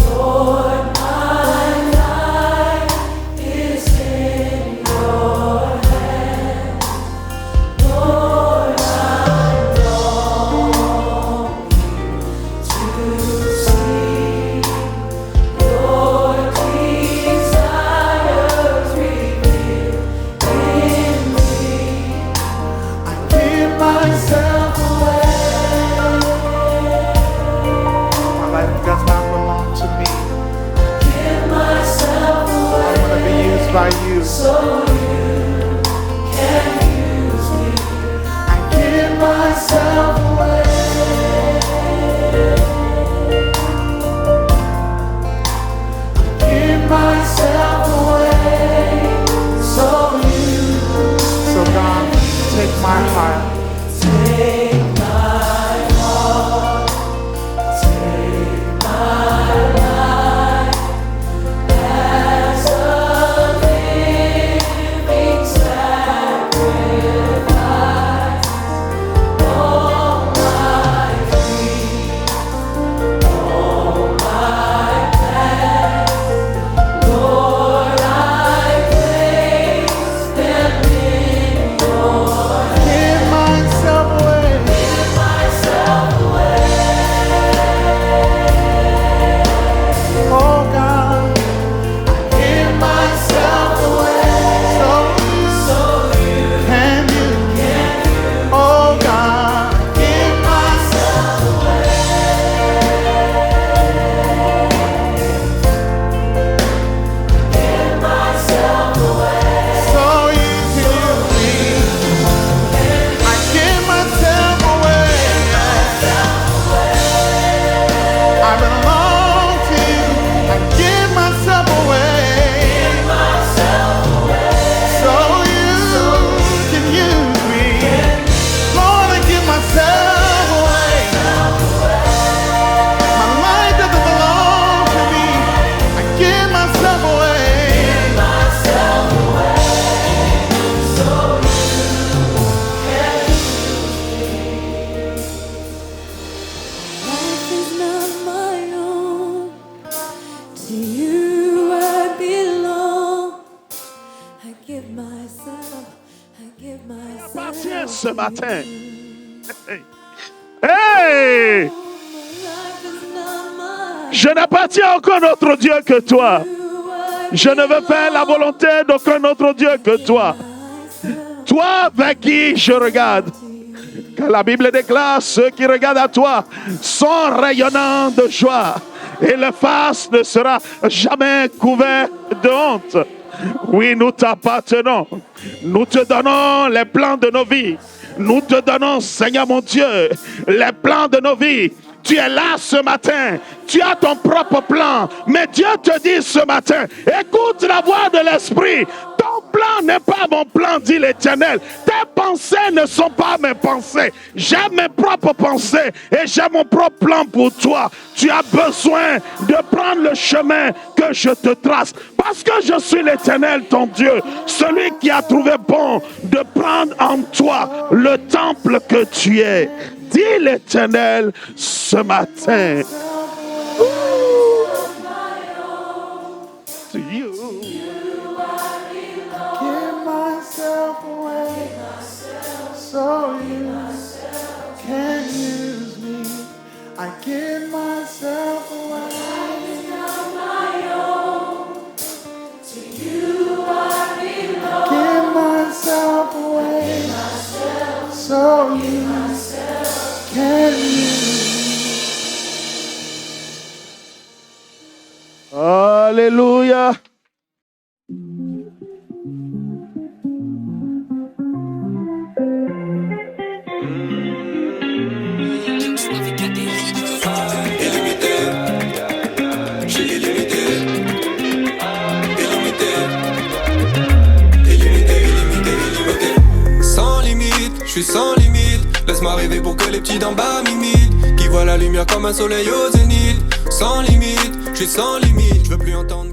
Lord, my life is in your hands. Appartiens ce matin. Hey! Je n'appartiens à aucun autre Dieu que toi. Je ne veux faire la volonté d'aucun autre Dieu que toi. Toi vers qui je regarde. Car la Bible déclare, ceux qui regardent à toi sont rayonnants de joie. Et leur face ne sera jamais couverte de honte. Oui, nous t'appartenons. Nous te donnons les plans de nos vies. Nous te donnons, Seigneur mon Dieu, les plans de nos vies. Tu es là ce matin, tu as ton propre plan, mais Dieu te dit ce matin, écoute la voix de l'Esprit. Ton plan n'est pas mon plan, dit l'Éternel. Tes pensées ne sont pas mes pensées. J'ai mes propres pensées et j'ai mon propre plan pour toi. Tu as besoin de prendre le chemin que je te trace. Parce que je suis l'Éternel, ton Dieu, celui qui a trouvé bon de prendre en toi le temple que tu es. Dis l'Éternel ce matin. To you. Give myself away so you can use me. I give myself away. Give myself away so you can use me. Alléluia. Je suis sans limite, laisse-moi rêver pour que les petits d'en bas m'imitent. Qui voient la lumière comme un soleil au zénith. Sans limite, je suis sans limite, je veux plus entendre.